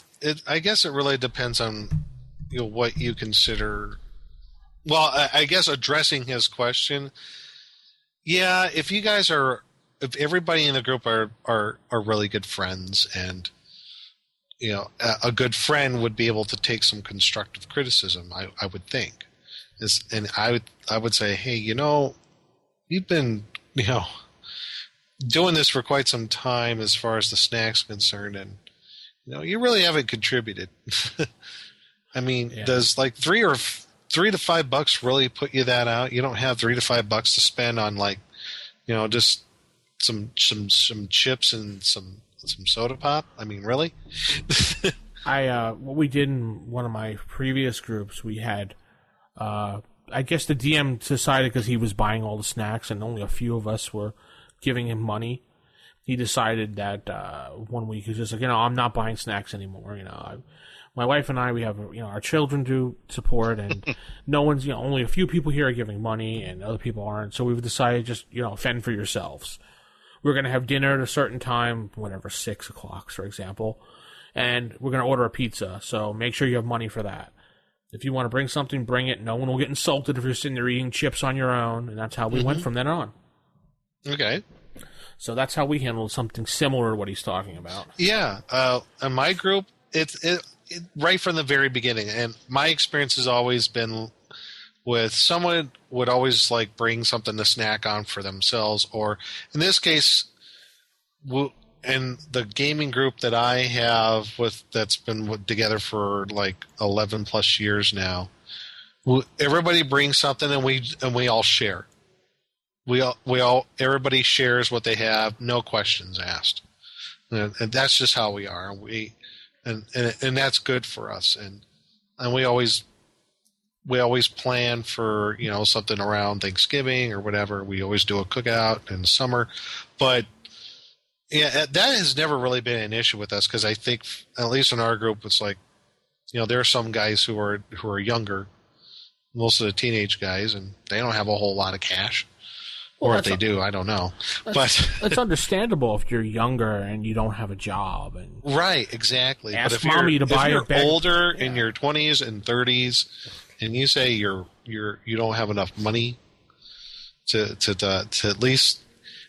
I guess it really depends on what you consider. Well, I guess addressing his question, yeah, if everybody in the group are really good friends, and a good friend would be able to take some constructive criticism, I would think. And I would say, hey, you've been doing this for quite some time as far as the snacks concerned, and you really haven't contributed. I mean, does like $3 to $5 really put you that out? You don't have $3 to $5 to spend on just some chips and some soda pop? I mean, really? What we did in one of my previous groups, we had, I guess the DM decided, because he was buying all the snacks and only a few of us were giving him money, he decided that 1 week he's just like, I'm not buying snacks anymore. My wife and I, we have our children to support, and no one's only a few people here are giving money, and other people aren't. So we've decided just fend for yourselves. We're going to have dinner at a certain time, whatever, 6 o'clock, for example, and we're going to order a pizza. So make sure you have money for that. If you want to bring something, bring it. No one will get insulted if you're sitting there eating chips on your own, and that's how we went from then on. Okay. So that's how we handled something similar to what he's talking about. Yeah. In my group, it right from the very beginning, and my experience has always been with someone would always bring something to snack on for themselves, or in this case, in the gaming group that I have that's been together for 11 plus years now, everybody brings something and we all share. Everybody shares what they have, no questions asked, and that's just how we are. And that's good for us, and we always plan for something around Thanksgiving or whatever. We always do a cookout in the summer, but yeah, that has never really been an issue with us, because I think at least in our group it's there are some guys who are younger, most of the teenage guys, and they don't have a whole lot of cash. Or if they do, I don't know. But it's understandable if you're younger and you don't have a job. Right, exactly. Ask but if mommy to buy you're a bag. Older in your 20s and 30s, and you say you don't have enough money to at least,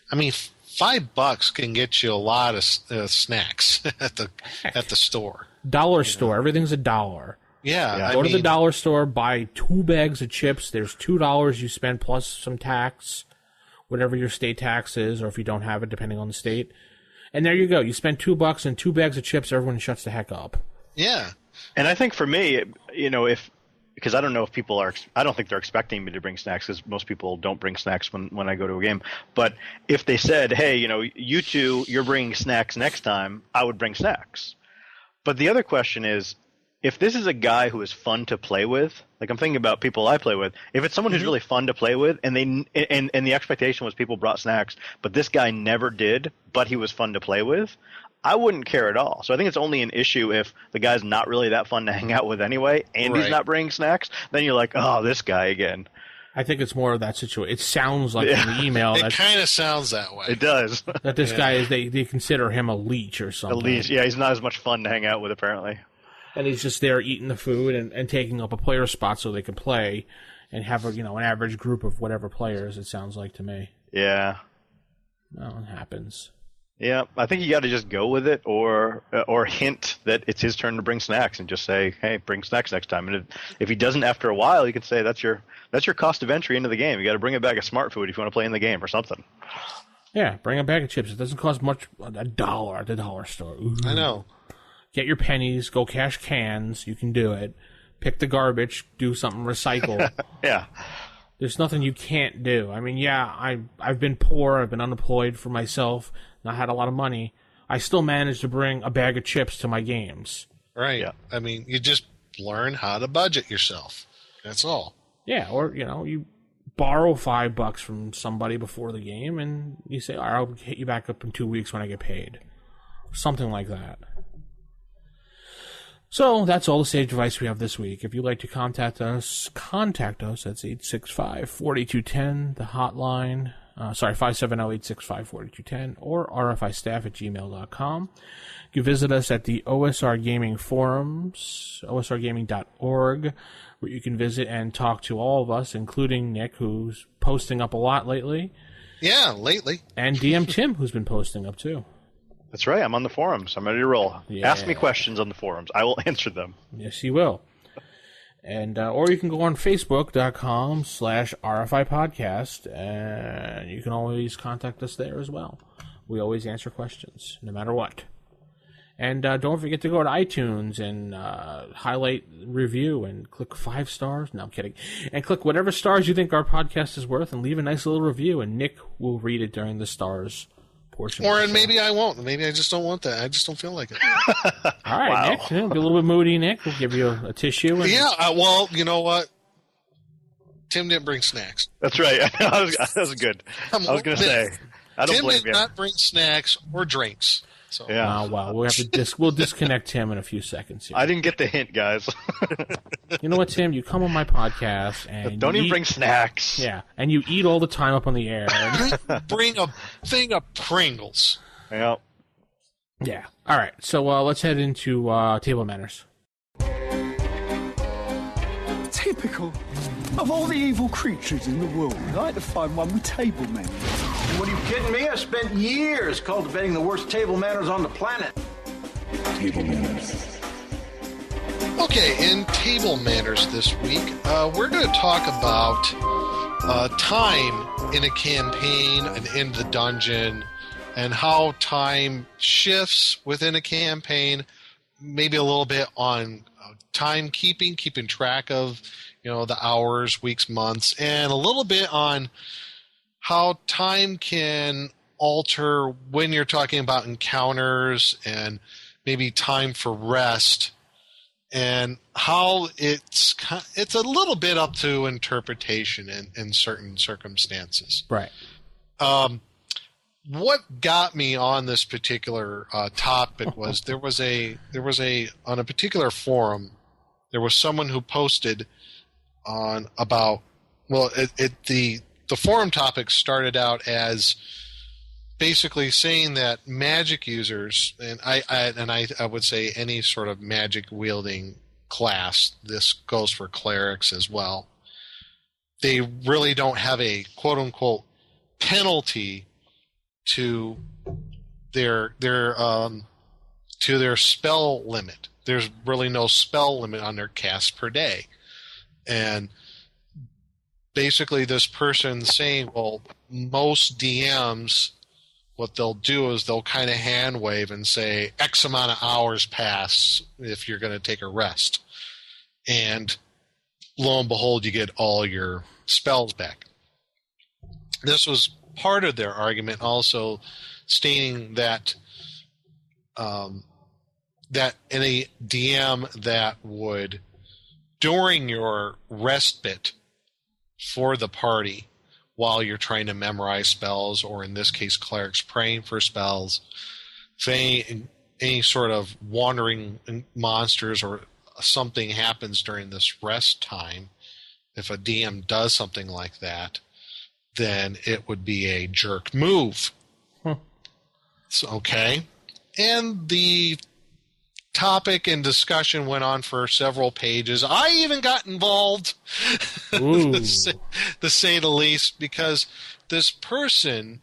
I mean, $5 can get you a lot of snacks at the store. Dollar store, everything's $1. Yeah, go to the dollar store, buy 2 bags of chips. There's $2 you spend plus some tax, whatever your state tax is, or if you don't have it, depending on the state. And there you go. You spend $2 and 2 bags of chips. Everyone shuts the heck up. Yeah. And I think for me, because I don't know if people are, I don't think they're expecting me to bring snacks, because most people don't bring snacks when I go to a game. But if they said, hey, you two, you're bringing snacks next time, I would bring snacks. But the other question is, if this is a guy who is fun to play with, I'm thinking about people I play with, if it's someone who's really fun to play with, and the expectation was people brought snacks, but this guy never did, but he was fun to play with, I wouldn't care at all. So I think it's only an issue if the guy's not really that fun to hang out with anyway, and he's not bringing snacks. Then you're like, oh, this guy again. I think it's more of that situation. It sounds like in the email. It kind of sounds that way. It does. That this guy is, they consider him a leech or something. A leech, yeah. He's not as much fun to hang out with, apparently. And he's just there eating the food and taking up a player spot so they can play and have an average group of whatever players, it sounds like to me. Yeah. Well, it happens. Yeah, I think you got to just go with it, or hint that it's his turn to bring snacks, and just say, "Hey, bring snacks next time." And if he doesn't after a while, you can say that's your cost of entry into the game. You got to bring a bag of smart food if you want to play in the game or something. Yeah, bring a bag of chips. It doesn't cost much. $1 at the dollar store. Ooh. I know. Get your pennies. Go cash cans. You can do it. Pick the garbage. Do something. Recycle. Yeah. There's nothing you can't do. I mean, yeah, I've been poor. I've been unemployed for myself. Not had a lot of money. I still managed to bring a bag of chips to my games. Right. Yeah. I mean, you just learn how to budget yourself. That's all. Yeah, or, you borrow $5 from somebody before the game, and you say, all right, I'll hit you back up in 2 weeks when I get paid. Something like that. So that's all the sage advice we have this week. If you'd like to contact us. That's 865-4210, the hotline. 570-865-4210, or rfistaff@gmail.com. You can visit us at the OSR Gaming forums, osrgaming.org, where you can visit and talk to all of us, including Nick, who's posting up a lot lately. Yeah, lately. And DM Tim, who's been posting up too. That's right. I'm on the forums. I'm ready to roll. Yeah. Ask me questions on the forums. I will answer them. Yes, you will. And or you can go on Facebook.com/RFI Podcast, and you can always contact us there as well. We always answer questions, no matter what. And don't forget to go to iTunes and highlight review and click 5 stars. No, I'm kidding. And click whatever stars you think our podcast is worth and leave a nice little review, and Nick will read it during the stars portion. Or maybe I won't. Maybe I just don't want that. I just don't feel like it. All right, Wow. Nick. Be a little bit moody, Nick. We'll give you a tissue. And... Yeah, well, you know what? Tim didn't bring snacks. That's right. That was good. I was going to say. I don't Tim blame did you. not bring snacks or drinks. So. Yeah. Well, we'll have to we'll disconnect Tim in a few seconds here. I didn't get the hint, guys. You know what, Tim? You come on my podcast and Don't even bring snacks. Yeah, and you eat all the time up on the air. And... Bring a thing of Pringles. Yeah. Yeah. All right. So let's head into table manners. Typical. Of all the evil creatures in the world, I like to find one with table manners. What are you kidding me? I spent years cultivating the worst table manners on the planet. Table manners. Okay, in table manners this week, we're going to talk about time in a campaign and in the dungeon, and how time shifts within a campaign. Maybe a little bit on timekeeping, keeping track of the hours, weeks, months, and a little bit on how time can alter when you're talking about encounters and maybe time for rest, and how it's a little bit up to interpretation in certain circumstances. Right. What got me on this particular topic was there was a on a particular forum, there was someone who posted on about, well, the forum topic started out as basically saying that magic users, and I would say any sort of magic wielding class, this goes for clerics as well, they really don't have a quote unquote penalty to their spell limit. There's really no spell limit on their cast per day. And basically this person saying, well, most DMs, what they'll do is they'll kind of hand wave and say X amount of hours pass if you're going to take a rest. And lo and behold, you get all your spells back. This was part of their argument, also stating that that any DM that would, during your respite for the party, while you're trying to memorize spells, or in this case, clerics praying for spells, if any sort of wandering monsters or something happens during this rest time, if a DM does something like that, then it would be a jerk move. So, okay. And the topic and discussion went on for several pages. I even got involved, to say the least, because this person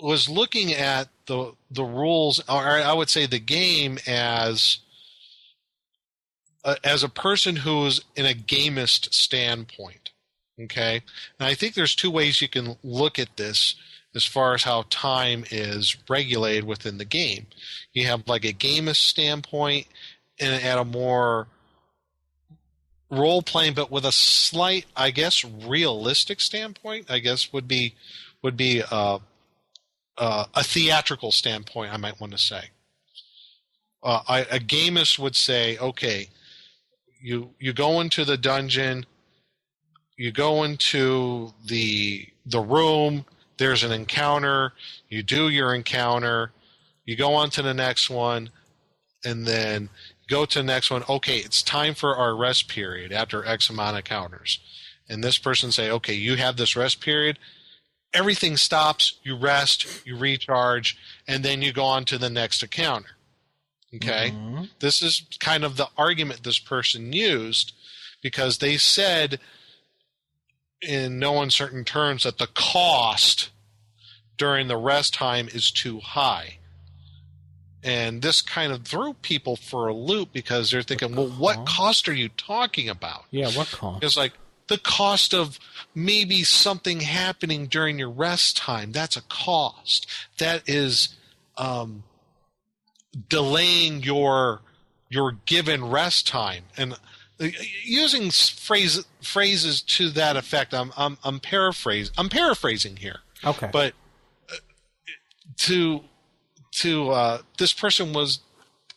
was looking at the rules, or I would say the game, as a person who's in a gamist standpoint. Okay? And I think there's two ways you can look at this as far as how time is regulated within the game. You have like a gamist standpoint, and at a more role-playing, but with a slight, I guess, realistic standpoint, I guess would be a theatrical standpoint, I might want to say. A gamist would say, okay, you go into the dungeon, you go into the room, there's an encounter, you do your encounter, you go on to the next one, and then go to the next one. Okay, it's time for our rest period after X amount of encounters. And this person say, okay, you have this rest period. Everything stops, you rest, you recharge, and then you go on to the next encounter. Okay? Mm-hmm. This is kind of the argument this person used, because they said in no uncertain terms that the cost during the rest time is too high. And this kind of threw people for a loop, because they're thinking, well, what cost are you talking about? Yeah, what cost? It's like the cost of maybe something happening during your rest time. That's a cost. That is delaying your given rest time. And using phrases to that effect, I'm paraphrasing here. Okay. But to this person was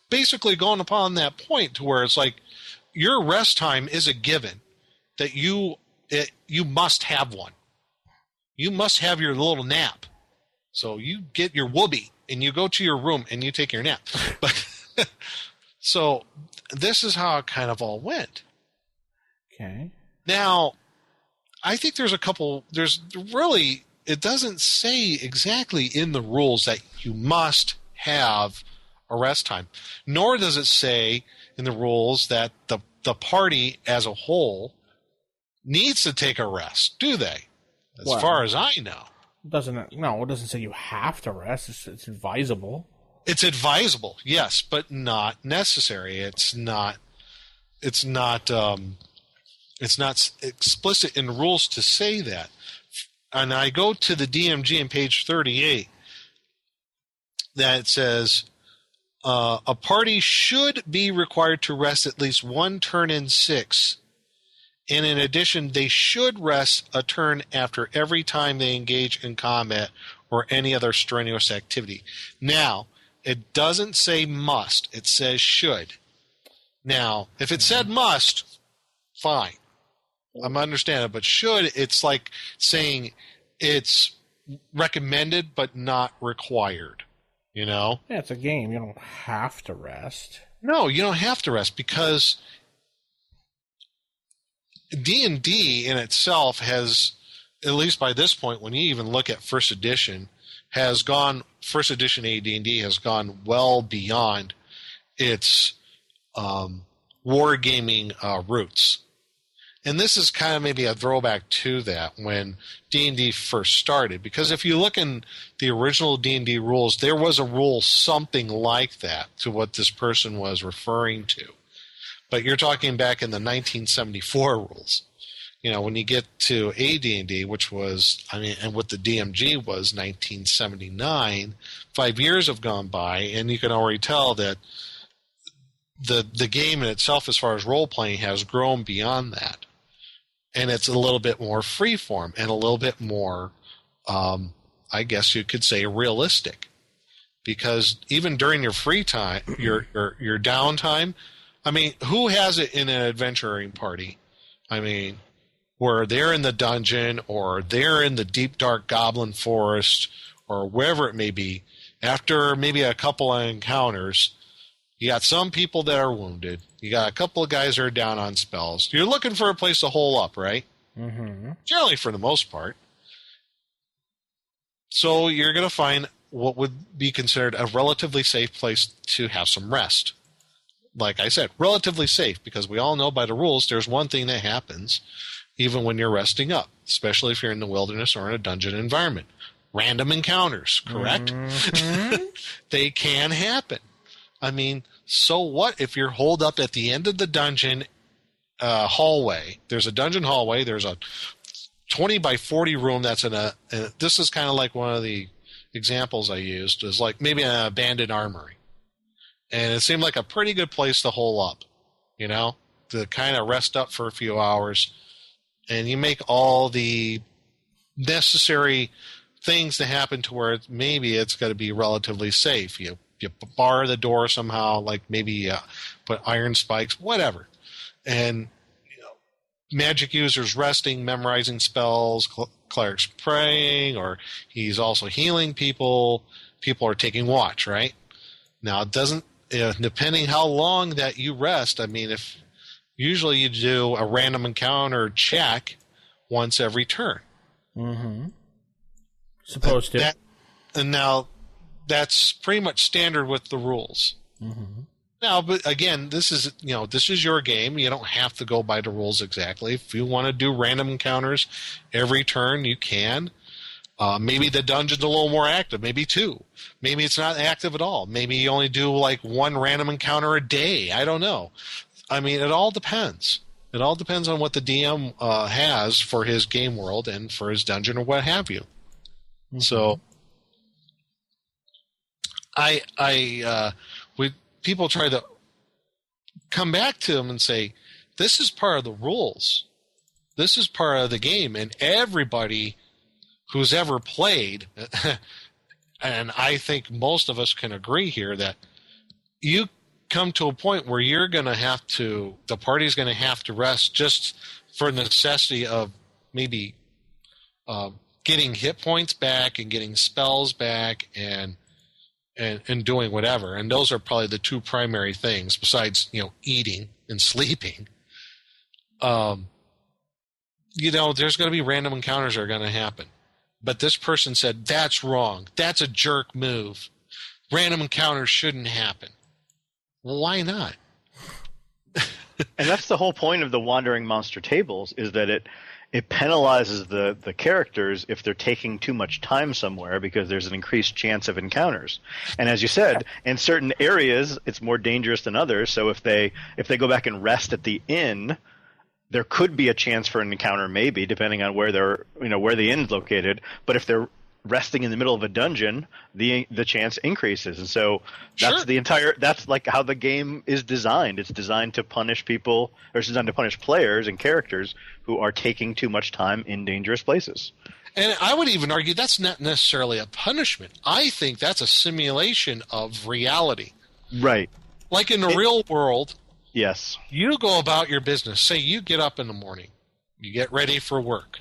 basically going upon that point to where it's like your rest time is a given, that you must have one. You must have your little nap. So you get your whoopee and you go to your room and you take your nap. But so this is how it kind of all went. Okay. Now, I think it doesn't say exactly in the rules that you must have a rest time, nor does it say in the rules that the party as a whole needs to take a rest, do they? As far as I know. It doesn't say you have to rest. It's advisable. It's advisable, yes, but not necessary. It's not explicit in rules to say that. And I go to the DMG on page 38 that says a party should be required to rest at least one turn in 6. And in addition, they should rest a turn after every time they engage in combat or any other strenuous activity. Now, it doesn't say must. It says should. Now, if it said must, fine. I'm understanding, but should, it's like saying it's recommended but not required, you know? Yeah, it's a game. You don't have to rest. No, you don't have to rest, because D&D in itself has, at least by this point, when you even look at first edition AD&D has gone well beyond its wargaming roots. And this is kind of maybe a throwback to that when D&D first started. Because if you look in the original D&D rules, there was a rule something like that to what this person was referring to. But you're talking back in the 1974 rules. You know, when you get to AD&D, which was, and what the DMG was 1979, 5 years have gone by, and you can already tell that the game in itself, as far as role-playing, has grown beyond that. And it's a little bit more freeform and a little bit more, I guess you could say, realistic. Because even during your free time, your downtime, who has it in an adventuring party? Where they're in the dungeon or they're in the deep, dark goblin forest or wherever it may be, after maybe a couple of encounters, you got some people that are wounded. You got a couple of guys that are down on spells. You're looking for a place to hole up, right? Mm-hmm. Generally, for the most part. So you're going to find what would be considered a relatively safe place to have some rest. Like I said, relatively safe, because we all know by the rules there's one thing that happens even when you're resting up, especially if you're in the wilderness or in a dungeon environment. Random encounters, correct? Mm-hmm. They can happen. So what if you're holed up at the end of the dungeon hallway? There's a dungeon hallway. There's a 20 by 40 room that's this is kind of like one of the examples I used, is like maybe an abandoned armory. And it seemed like a pretty good place to hole up, to kind of rest up for a few hours. And you make all the necessary things to happen to where maybe it's going to be relatively safe. You bar the door somehow, like maybe put iron spikes, whatever. And magic users resting, memorizing spells, clerics praying, or he's also healing people. People are taking watch, right? Now, it doesn't, depending how long that you rest, I mean, if usually you do a random encounter check once every turn. Mm-hmm. Supposed to. And now, that's pretty much standard with the rules. Mm-hmm. Now, but again, this is your game. You don't have to go by the rules exactly. If you want to do random encounters every turn, you can. Maybe the dungeon's a little more active. Maybe 2. Maybe it's not active at all. Maybe you only do like 1 random encounter a day. I don't know. I mean, it all depends. It all depends on what the DM has for his game world and for his dungeon or what have you. Mm-hmm. So, people try to come back to him and say, this is part of the rules. This is part of the game. And everybody who's ever played, and I think most of us can agree here, that you come to a point where you're going to have to, the party's going to have to rest just for necessity of maybe getting hit points back and getting spells back and doing whatever. And those are probably the 2 primary things besides, eating and sleeping. There's going to be random encounters that are going to happen. But this person said, that's wrong. That's a jerk move. Random encounters shouldn't happen. Well, why not? And that's the whole point of the Wandering Monster tables, is that it penalizes the characters if they're taking too much time somewhere, because there's an increased chance of encounters. And as you said, in certain areas it's more dangerous than others. So if they go back and rest at the inn, there could be a chance for an encounter, maybe, depending on where where the inn's located. But if they're resting in the middle of a dungeon, the chance increases. And so that's that's like how the game is designed. It's designed to punish people, or it's designed to punish players and characters who are taking too much time in dangerous places. And I would even argue that's not necessarily a punishment. I think that's a simulation of reality. Right. Like in the real world, yes, you go about your business. Say you get up in the morning, you get ready for work.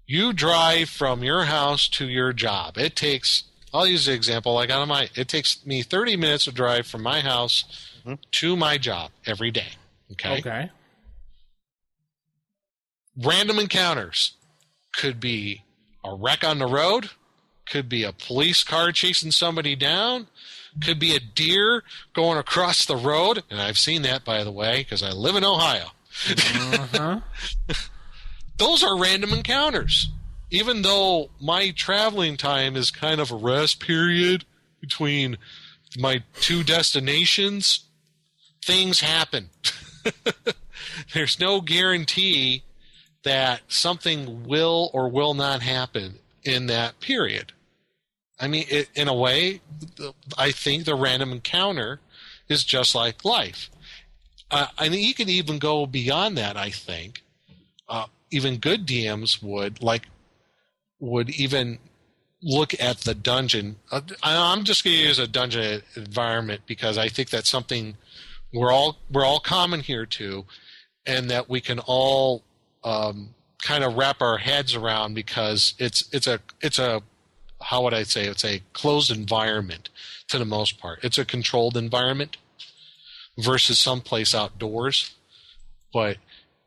You drive from your house to your job. It takes, I'll use the example it takes me 30 minutes to drive from my house to my job every day. Okay. Random encounters could be a wreck on the road, could be a police car chasing somebody down, could be a deer going across the road, and I've seen that, by the way, because I live in Ohio. Uh-huh. Those are random encounters. Even though my traveling time is kind of a rest period between my 2 destinations, things happen. There's no guarantee that something will or will not happen in that period. I mean, in a way, I think the random encounter is just like life. I mean, you can even go beyond that, I think. Even good DMs would even look at the dungeon. I'm just going to use a dungeon environment because I think that's something we're all common here too, and that we can all kind of wrap our heads around, because it's a how would I say, it's a closed environment for the most part. It's a controlled environment versus someplace outdoors. But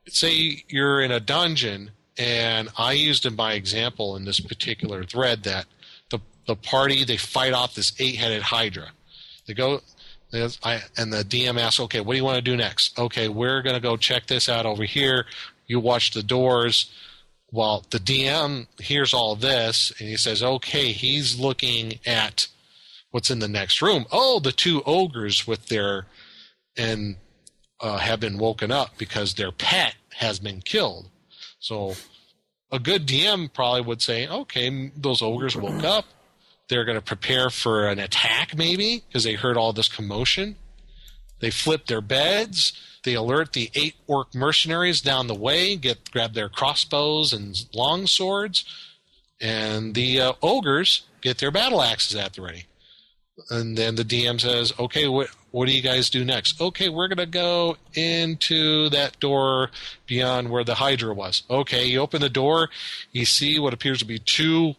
say you're in a dungeon, and I used in my example in this particular thread that the party, they fight off this 8-headed Hydra. They go, and the DM asks, okay, what do you want to do next? Okay, we're going to go check this out over here. You watch the doors. Well, the DM hears all this, and he says, okay, he's looking at what's in the next room. Oh, the 2 ogres with their, and have been woken up because their pet has been killed. So a good DM probably would say, okay, those ogres woke up. They're going to prepare for an attack maybe because they heard all this commotion. They flip their beds. They alert the 8 orc mercenaries down the way, grab their crossbows and long swords, and the ogres get their battle axes at the ready. And then the DM says, okay, what do you guys do next? Okay, we're going to go into that door beyond where the Hydra was. Okay, you open the door, you see what appears to be 2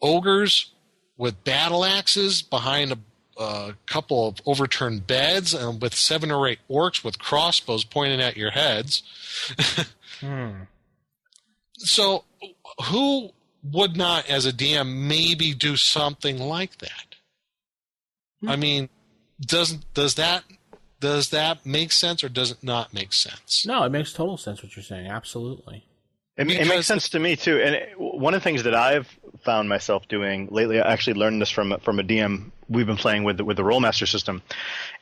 ogres with battle axes behind a couple of overturned beds, and with 7 or 8 orcs with crossbows pointing at your heads. So who would not, as a DM, maybe do something like that? I mean, does that make sense, or does it not make sense? No, it makes total sense what you're saying. Absolutely. It makes sense to me too. And one of the things that I've found myself doing lately, I actually learned this from a DM we've been playing with the Rollmaster system,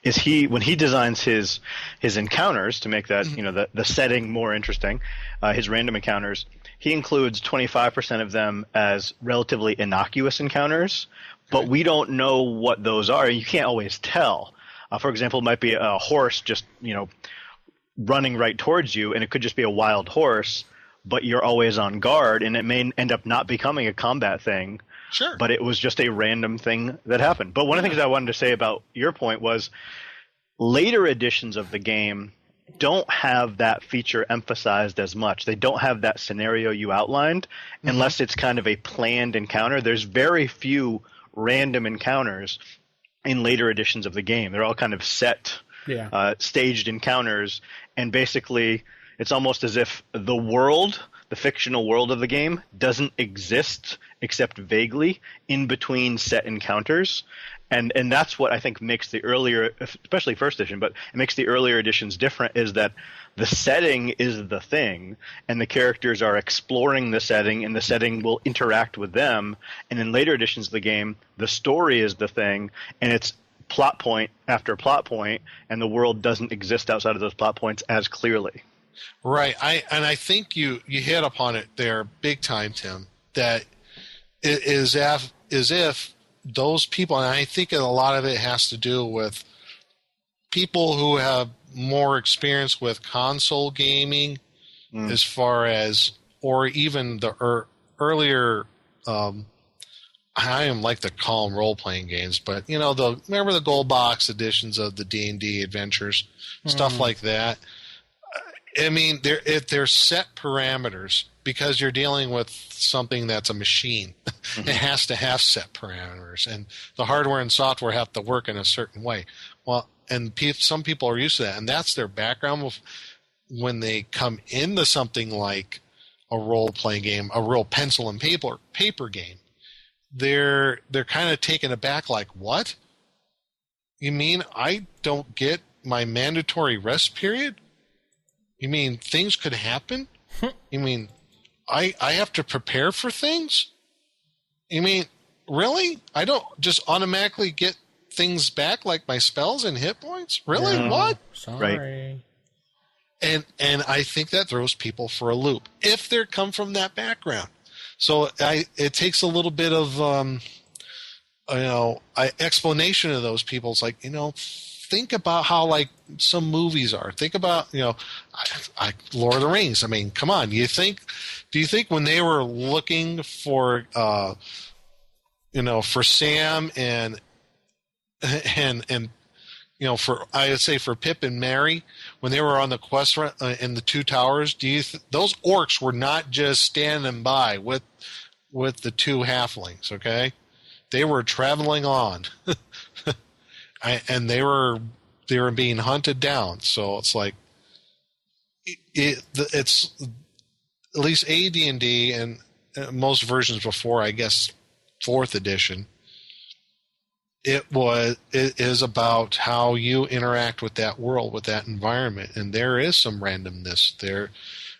is when he designs his encounters to make that the setting more interesting, his random encounters, he includes 25% of them as relatively innocuous encounters. But we don't know what those are. You can't always tell. For example, it might be a horse just, running right towards you, and it could just be a wild horse, but you're always on guard, and it may end up not becoming a combat thing. Sure. But it was just a random thing that happened. But one of the things I wanted to say about your point was later editions of the game don't have that feature emphasized as much. They don't have that scenario you outlined unless it's kind of a planned encounter. There's very few random encounters in later editions of the game. They're all kind of set, staged encounters, and basically it's almost as if the fictional world of the game, doesn't exist except vaguely in between set encounters. And that's what I think makes the earlier, especially first edition, but it makes the earlier editions different, is that the setting is the thing, and the characters are exploring the setting, and the setting will interact with them. And in later editions of the game, the story is the thing, and it's plot point after plot point, and the world doesn't exist outside of those plot points as clearly. Right. I think you hit upon it there big time, Tim, that it is as if those people, and I think a lot of it has to do with people who have more experience with console gaming, as far as, or even the earlier, I am like to call them role-playing games, but remember the gold box editions of the D&D adventures, stuff like that. I mean, they're set parameters because you're dealing with something that's a machine. It has to have set parameters, and the hardware and software have to work in a certain way. Well, and some people are used to that, and that's their background. When they come into something like a role-playing game, a real pencil and paper game, they're kind of taken aback, like, what? You mean I don't get my mandatory rest period? You mean things could happen? You mean I have to prepare for things? You mean, really? I don't just automatically get things back like my spells and hit points? Really? Yeah. What? Sorry. Right. And I think that throws people for a loop if they come from that background. So it takes a little bit of explanation of those people. It's like, think about how like some movies are. Think about Lord of the Rings. I mean, come on. Do you think when they were looking for for Sam and for I would say for Pip and Merry, when they were on the quest in the Two Towers, those orcs were not just standing by with the two halflings, okay? They were traveling on, and they were being hunted down. So it's like it's at least AD&D and most versions before, I guess, 4th edition. It is about how you interact with that world, with that environment, and there is some randomness there.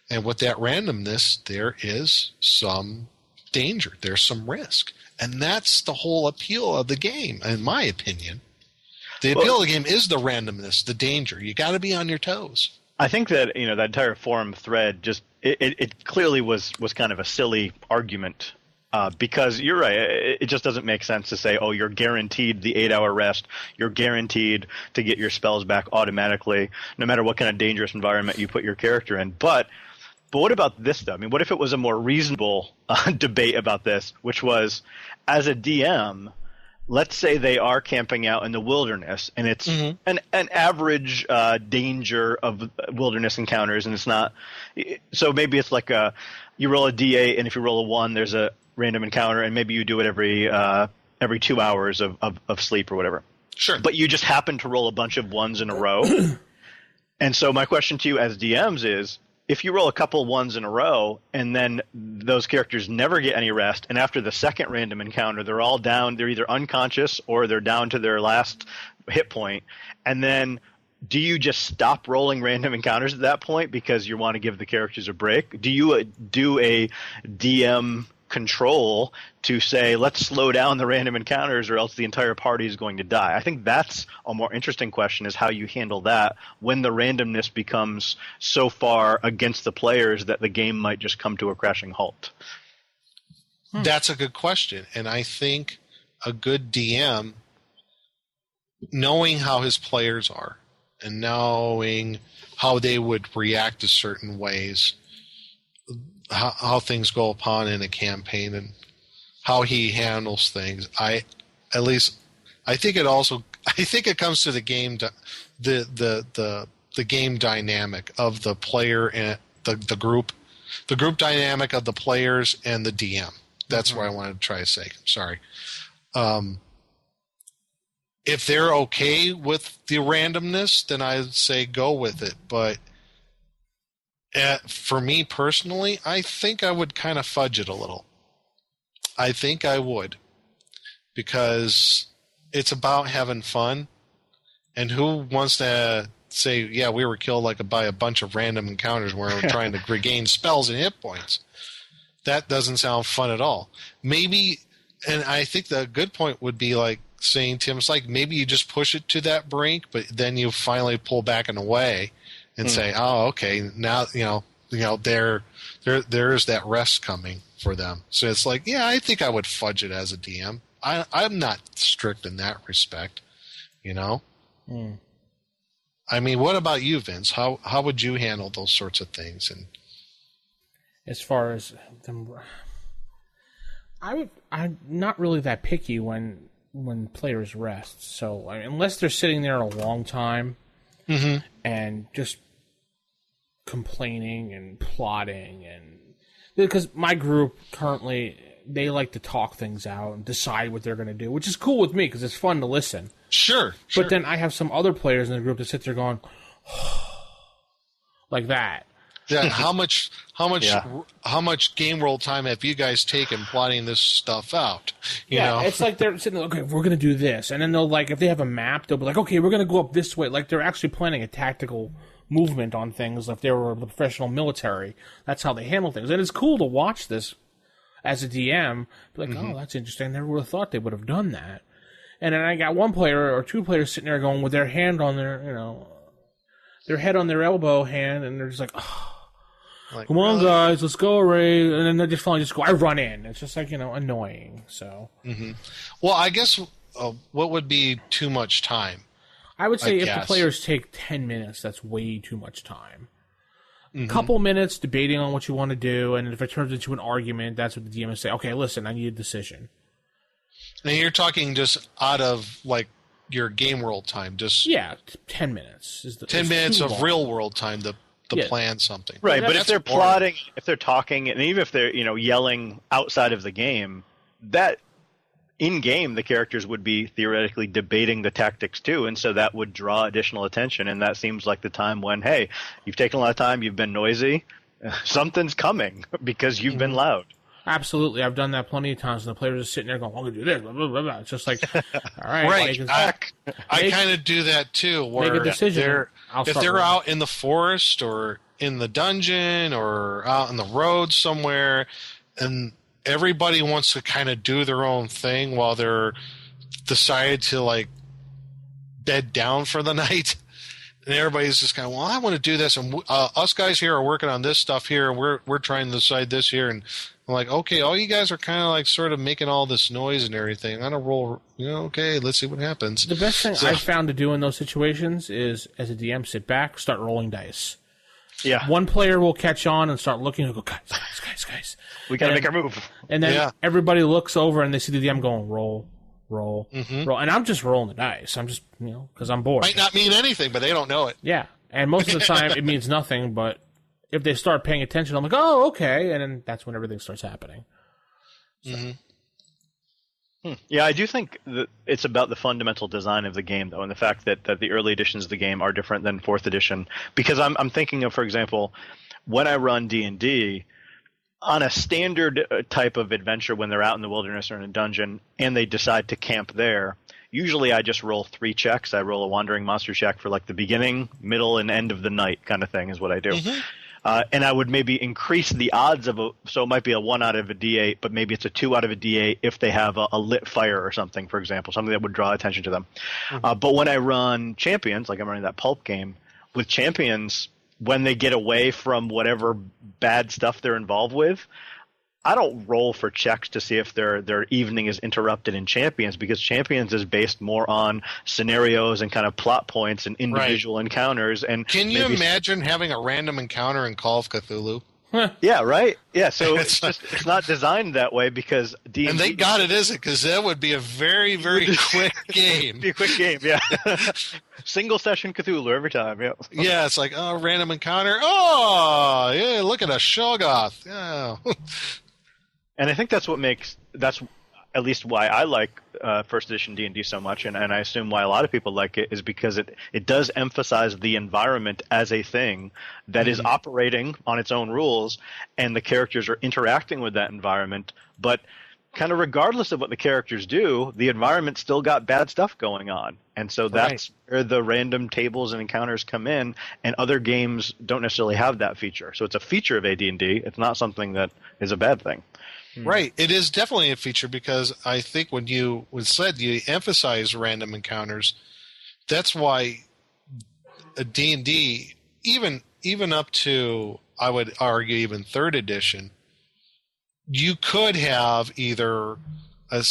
And with that randomness, there is some danger. There's some risk, and that's the whole appeal of the game, in my opinion. The appeal of the game is the randomness, the danger. You got to be on your toes. I think that that entire forum thread just it clearly was kind of a silly argument. Because you're right, it just doesn't make sense to say, oh, you're guaranteed the 8-hour rest, you're guaranteed to get your spells back automatically, no matter what kind of dangerous environment you put your character in. But what about this, though? I mean, what if it was a more reasonable debate about this, which was, as a DM, let's say they are camping out in the wilderness, and it's an average danger of wilderness encounters, and it's not. So maybe it's like you roll a d8, and if you roll a 1, there's a random encounter, and maybe you do it every 2 hours of sleep or whatever. Sure. But you just happen to roll a bunch of 1s in a row. And so my question to you as DMs is, if you roll a couple 1s in a row and then those characters never get any rest, and after the second random encounter they're all down, they're either unconscious or they're down to their last hit point, and then do you just stop rolling random encounters at that point because you want to give the characters a break? Do you do a DM control to say, let's slow down the random encounters or else the entire party is going to die? I think that's a more interesting question, is how you handle that when the randomness becomes so far against the players that the game might just come to a crashing halt. That's a good question. And I think a good DM, knowing how his players are and knowing how they would react to certain ways, how things go upon in a campaign and how he handles things. I think it comes to the game, the game dynamic of the player and the group dynamic of the players and the DM. That's what I wanted to try to say. Sorry. If they're okay with the randomness, then I'd say go with it. But for me personally, I think I would kind of fudge it a little. I think I would, because it's about having fun, and who wants to say, yeah, we were killed by a bunch of random encounters where we're trying to regain spells and hit points. That doesn't sound fun at all. Maybe, and I think the good point would be like saying, Tim, it's like maybe you just push it to that brink, but then you finally pull back and away and say, oh, okay, now there is that rest coming for them. So it's like, yeah, I think I would fudge it as a DM. I'm not strict in that respect, I mean, what about you, Vince? How would you handle those sorts of things? And as far as them, I'm not really that picky when players rest. So unless they're sitting there a long time and just complaining and plotting, and because my group currently, they like to talk things out and decide what they're going to do, which is cool with me because it's fun to listen. Sure. But then I have some other players in the group that sit there going like that. Yeah. How much game roll time have you guys taken plotting this stuff out? You know? It's like they're sitting there, okay, we're going to do this. And then they'll if they have a map, they'll be like, okay, we're going to go up this way. Like they're actually planning a tactical movement on things. If they were the professional military, that's how they handle things. And it's cool to watch this as a DM. Be like, oh, that's interesting. I never would have thought they would have done that. And then I got one player or two players sitting there going with their hand on their head on their elbow hand, and they're just like, oh, come on, guys, let's go, Ray. And then they're just finally just go, I run in. It's just annoying. So, well, I guess what would be too much time? I would say if the players take 10 minutes, that's way too much time. A couple minutes debating on what you want to do, and if it turns into an argument, that's what the DM would say, okay, listen, I need a decision. And you're talking just out of your game world time, just 10 minutes. 10 minutes of real world time to plan something. Right, but if they're plotting, if they're talking, and even if they're yelling outside of the game, that in game the characters would be theoretically debating the tactics too, and so that would draw additional attention. And that seems like the time when, hey, you've taken a lot of time, you've been noisy, something's coming because you've been loud. Absolutely, I've done that plenty of times, and the players are sitting there going, "I'm going to do this." Blah, blah, blah, blah. It's just like, all right, I kind of do that too. Where make a decision. If they're out in the forest or in the dungeon or out on the road somewhere, and everybody wants to kind of do their own thing while they're decided to bed down for the night. And everybody's just kind of, well, I want to do this, and us guys here are working on this stuff here, and we're trying to decide this here, and I'm like, okay, all you guys are kind of sort of making all this noise and everything. I'm gonna roll, okay, let's see what happens. The best thing I've found to do in those situations is, as a DM, sit back, start rolling dice. Yeah. One player will catch on and start looking and go, guys. We gotta make our move. And then everybody looks over and they see the DM going, roll. roll, and I'm just rolling the dice. I'm just, because I'm bored. Might not mean anything, but they don't know it. Yeah, and most of the time it means nothing, but if they start paying attention, I'm like, oh, okay, and then that's when everything starts happening. So. Yeah, I do think that it's about the fundamental design of the game, though, and the fact that the early editions of the game are different than 4th edition. Because I'm thinking of, for example, when I run D&D, on a standard type of adventure when they're out in the wilderness or in a dungeon and they decide to camp there, usually I just roll 3 checks. I roll a wandering monster check for like the beginning, middle, and end of the night kind of thing is what I do. And I would maybe increase the odds of so it might be a 1 out of a D8, but maybe it's a 2 out of a D8 if they have a lit fire or something, for example, something that would draw attention to them. But when I run champions, like I'm running that pulp game, with champions, when they get away from whatever bad stuff they're involved with, I don't roll for checks to see if their evening is interrupted in Champions, because Champions is based more on scenarios and kind of plot points and individual encounters. And can you imagine having a random encounter in Call of Cthulhu? Yeah, right. Yeah, so it's not designed that way because D&D. And thank God it isn't, because that would be a very, very quick game. It'd be a quick game, yeah. Single session Cthulhu every time. Yeah. Yeah, it's like, oh, random encounter. Oh, yeah, look at a Shoggoth. Yeah. And I think that's at least why I like first edition D&D so much, and I assume why a lot of people like it, is because it does emphasize the environment as a thing that is operating on its own rules, and the characters are interacting with that environment, but kind of regardless of what the characters do, the environment still got bad stuff going on. And so that's where the random tables and encounters come in, and other games don't necessarily have that feature. So it's a feature of AD&D. It's not something that is a bad thing. Right. It is definitely a feature, because I think when you emphasize random encounters, that's why a D&D, even up to, I would argue, even 3rd edition, you could have either a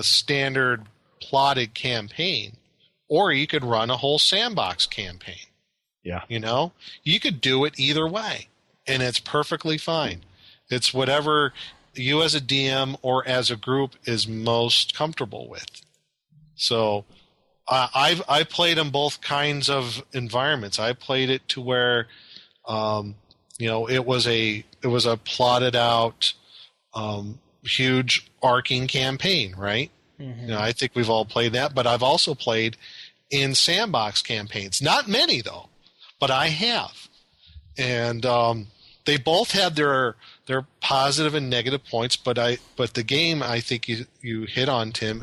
standard plotted campaign, or you could run a whole sandbox campaign. Yeah. You could do it either way, and it's perfectly fine. It's whatever you as a DM or as a group is most comfortable with. So I played in both kinds of environments. I played it to where it was a plotted out huge arcing campaign, right? I think we've all played that, but I've also played in sandbox campaigns. Not many though, but I have. And they both had their positive and negative points, but the game, I think you hit on, Tim,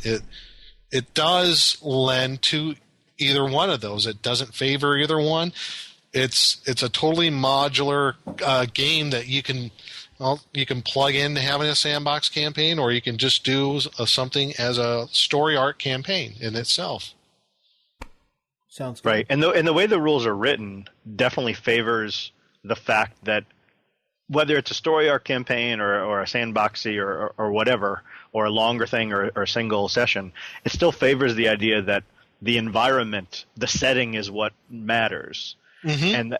it does lend to either one of those. It doesn't favor either one. It's a totally modular game that you can plug into having a sandbox campaign, or you can just do something as a story arc campaign in itself. Sounds good. Right, and the way the rules are written definitely favors the fact that whether it's a story arc campaign or a sandboxy or whatever, or a longer thing or a single session, it still favors the idea that the environment, the setting, is what matters. And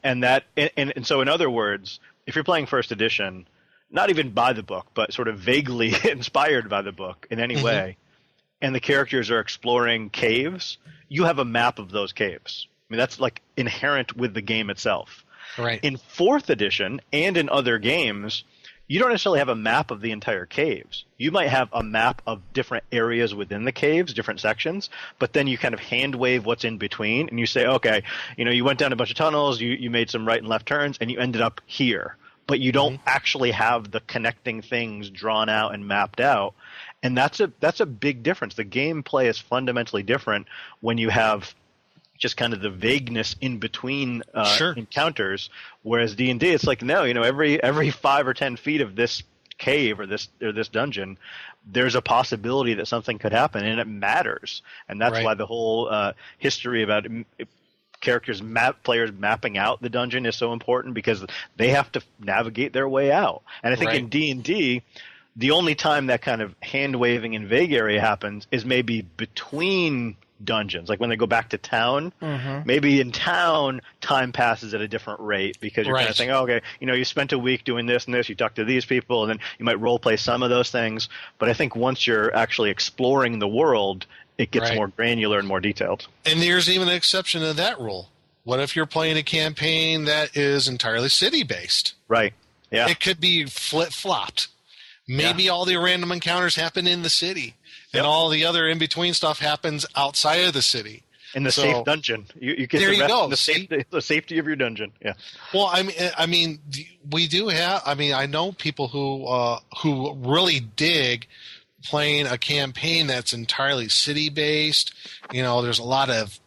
so in other words, if you're playing first edition, not even by the book, but sort of vaguely inspired by the book in any way, and the characters are exploring caves, you have a map of those caves. I mean, that's like inherent with the game itself. Right. In 4th edition and in other games, you don't necessarily have a map of the entire caves. You might have a map of different areas within the caves, different sections, but then you kind of hand wave what's in between, and you say, okay, you went down a bunch of tunnels, you made some right and left turns, and you ended up here. But you don't actually have the connecting things drawn out and mapped out. And that's a big difference. The gameplay is fundamentally different when you have just kind of the vagueness in between encounters, whereas D&D, it's like, no, every 5 or 10 feet of this cave or this dungeon, there's a possibility that something could happen, and it matters. And that's why the whole history about players mapping out the dungeon is so important, because they have to navigate their way out. And I think in D&D, the only time that kind of hand waving and vague area happens is maybe between dungeons. Like when they go back to town, maybe in town time passes at a different rate because you're kind of saying, oh, okay, you spent a week doing this and this, you talked to these people, and then you might role play some of those things. But I think once you're actually exploring the world, it gets more granular and more detailed. And there's even an exception to that rule. What if you're playing a campaign that is entirely city-based? Right. Yeah. It could be flip-flopped. Maybe all the random encounters happen in the city, and all the other in-between stuff happens outside of the city. In the safe dungeon. You get the safety of your dungeon. Yeah. Well, I mean, we do have. I mean, I know people who really dig playing a campaign that's entirely city-based. There's a lot of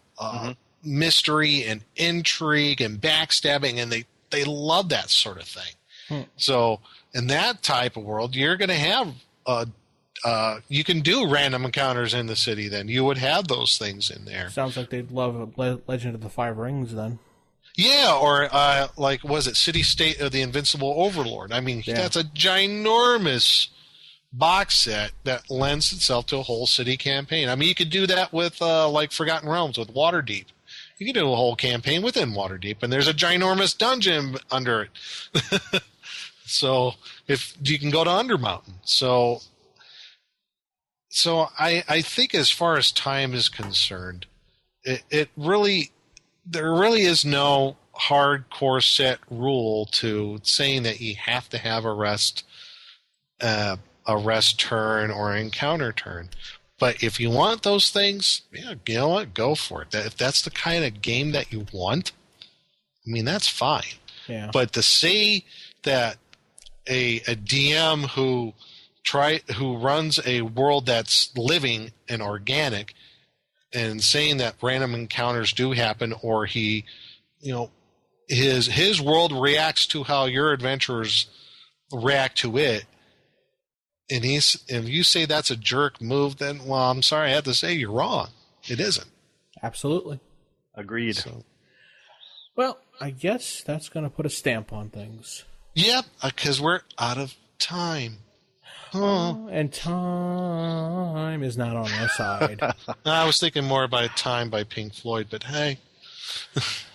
mystery and intrigue and backstabbing, and they love that sort of thing. So in that type of world, you're going to have you can do random encounters in the city. Then you would have those things in there. Sounds like they'd love Legend of the Five Rings then. Yeah, or like was it City State of the Invincible Overlord? I mean, that's a ginormous box set that lends itself to a whole city campaign. I mean, you could do that with like Forgotten Realms with Waterdeep. You can do a whole campaign within Waterdeep, and there's a ginormous dungeon under it. So if you can go to Undermountain. So I think as far as time is concerned, there really is no hardcore set rule to saying that you have to have a rest turn or an encounter turn. But if you want those things, you know what? Go for it. If that's the kind of game that you want, I mean, that's fine. Yeah. But to say that a DM who runs a world that's living and organic and saying that random encounters do happen, or he, his world reacts to how your adventurers react to it, and if you say that's a jerk move, then, well, I'm sorry, I have to say you're wrong. It isn't. Absolutely. Agreed. So, well, I guess that's going to put a stamp on things. Yep, because we're out of time. And time is not on our side. I was thinking more about Time by Pink Floyd, but hey.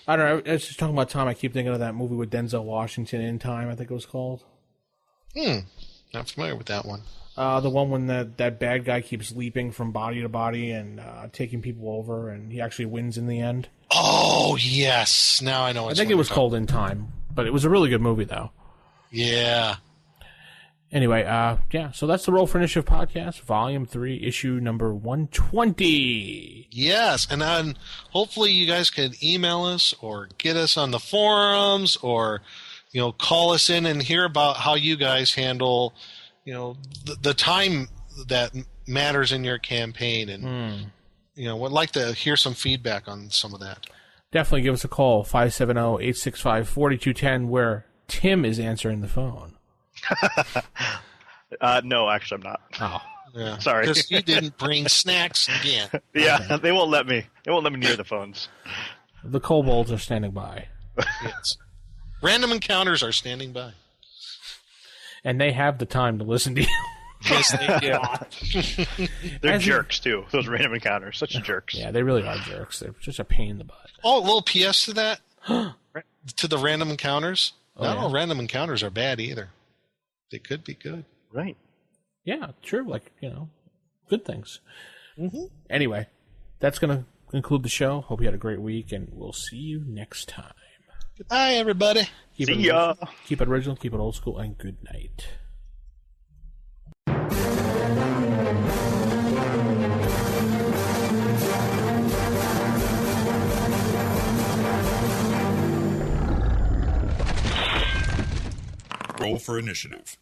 I don't know. I was just talking about time. I keep thinking of that movie with Denzel Washington, In Time, I think it was called. Not familiar with that one. The one when that bad guy keeps leaping from body to body and taking people over, and he actually wins in the end. Oh, yes. Now I know. I think it was called In Time, but it was a really good movie, though. Yeah. Anyway, so that's the Roll for Initiative podcast, Volume 3, issue number 120. Yes, and then hopefully you guys can email us or get us on the forums or, call us in and hear about how you guys handle, the time that matters in your campaign. And, would like to hear some feedback on some of that. Definitely give us a call, 570-865-4210, where Tim is answering the phone. No, actually, I'm not. Oh, yeah. Sorry. Because you didn't bring snacks again. Yeah, they won't let me. They won't let me near the phones. The kobolds are standing by. Yes. Random encounters are standing by. And they have the time to listen to you. Yes, they do. They're jerks, too. Those random encounters. Such jerks. Yeah, they really are jerks. They're just a pain in the butt. Oh, a little PS to that? To the random encounters? Not all random encounters are bad either. They could be good. Right. Yeah, true. Like, good things. Mm-hmm. Anyway, that's going to conclude the show. Hope you had a great week, and we'll see you next time. Goodbye, everybody. See ya. Keep it original, keep it old school, and good night. Roll for Initiative.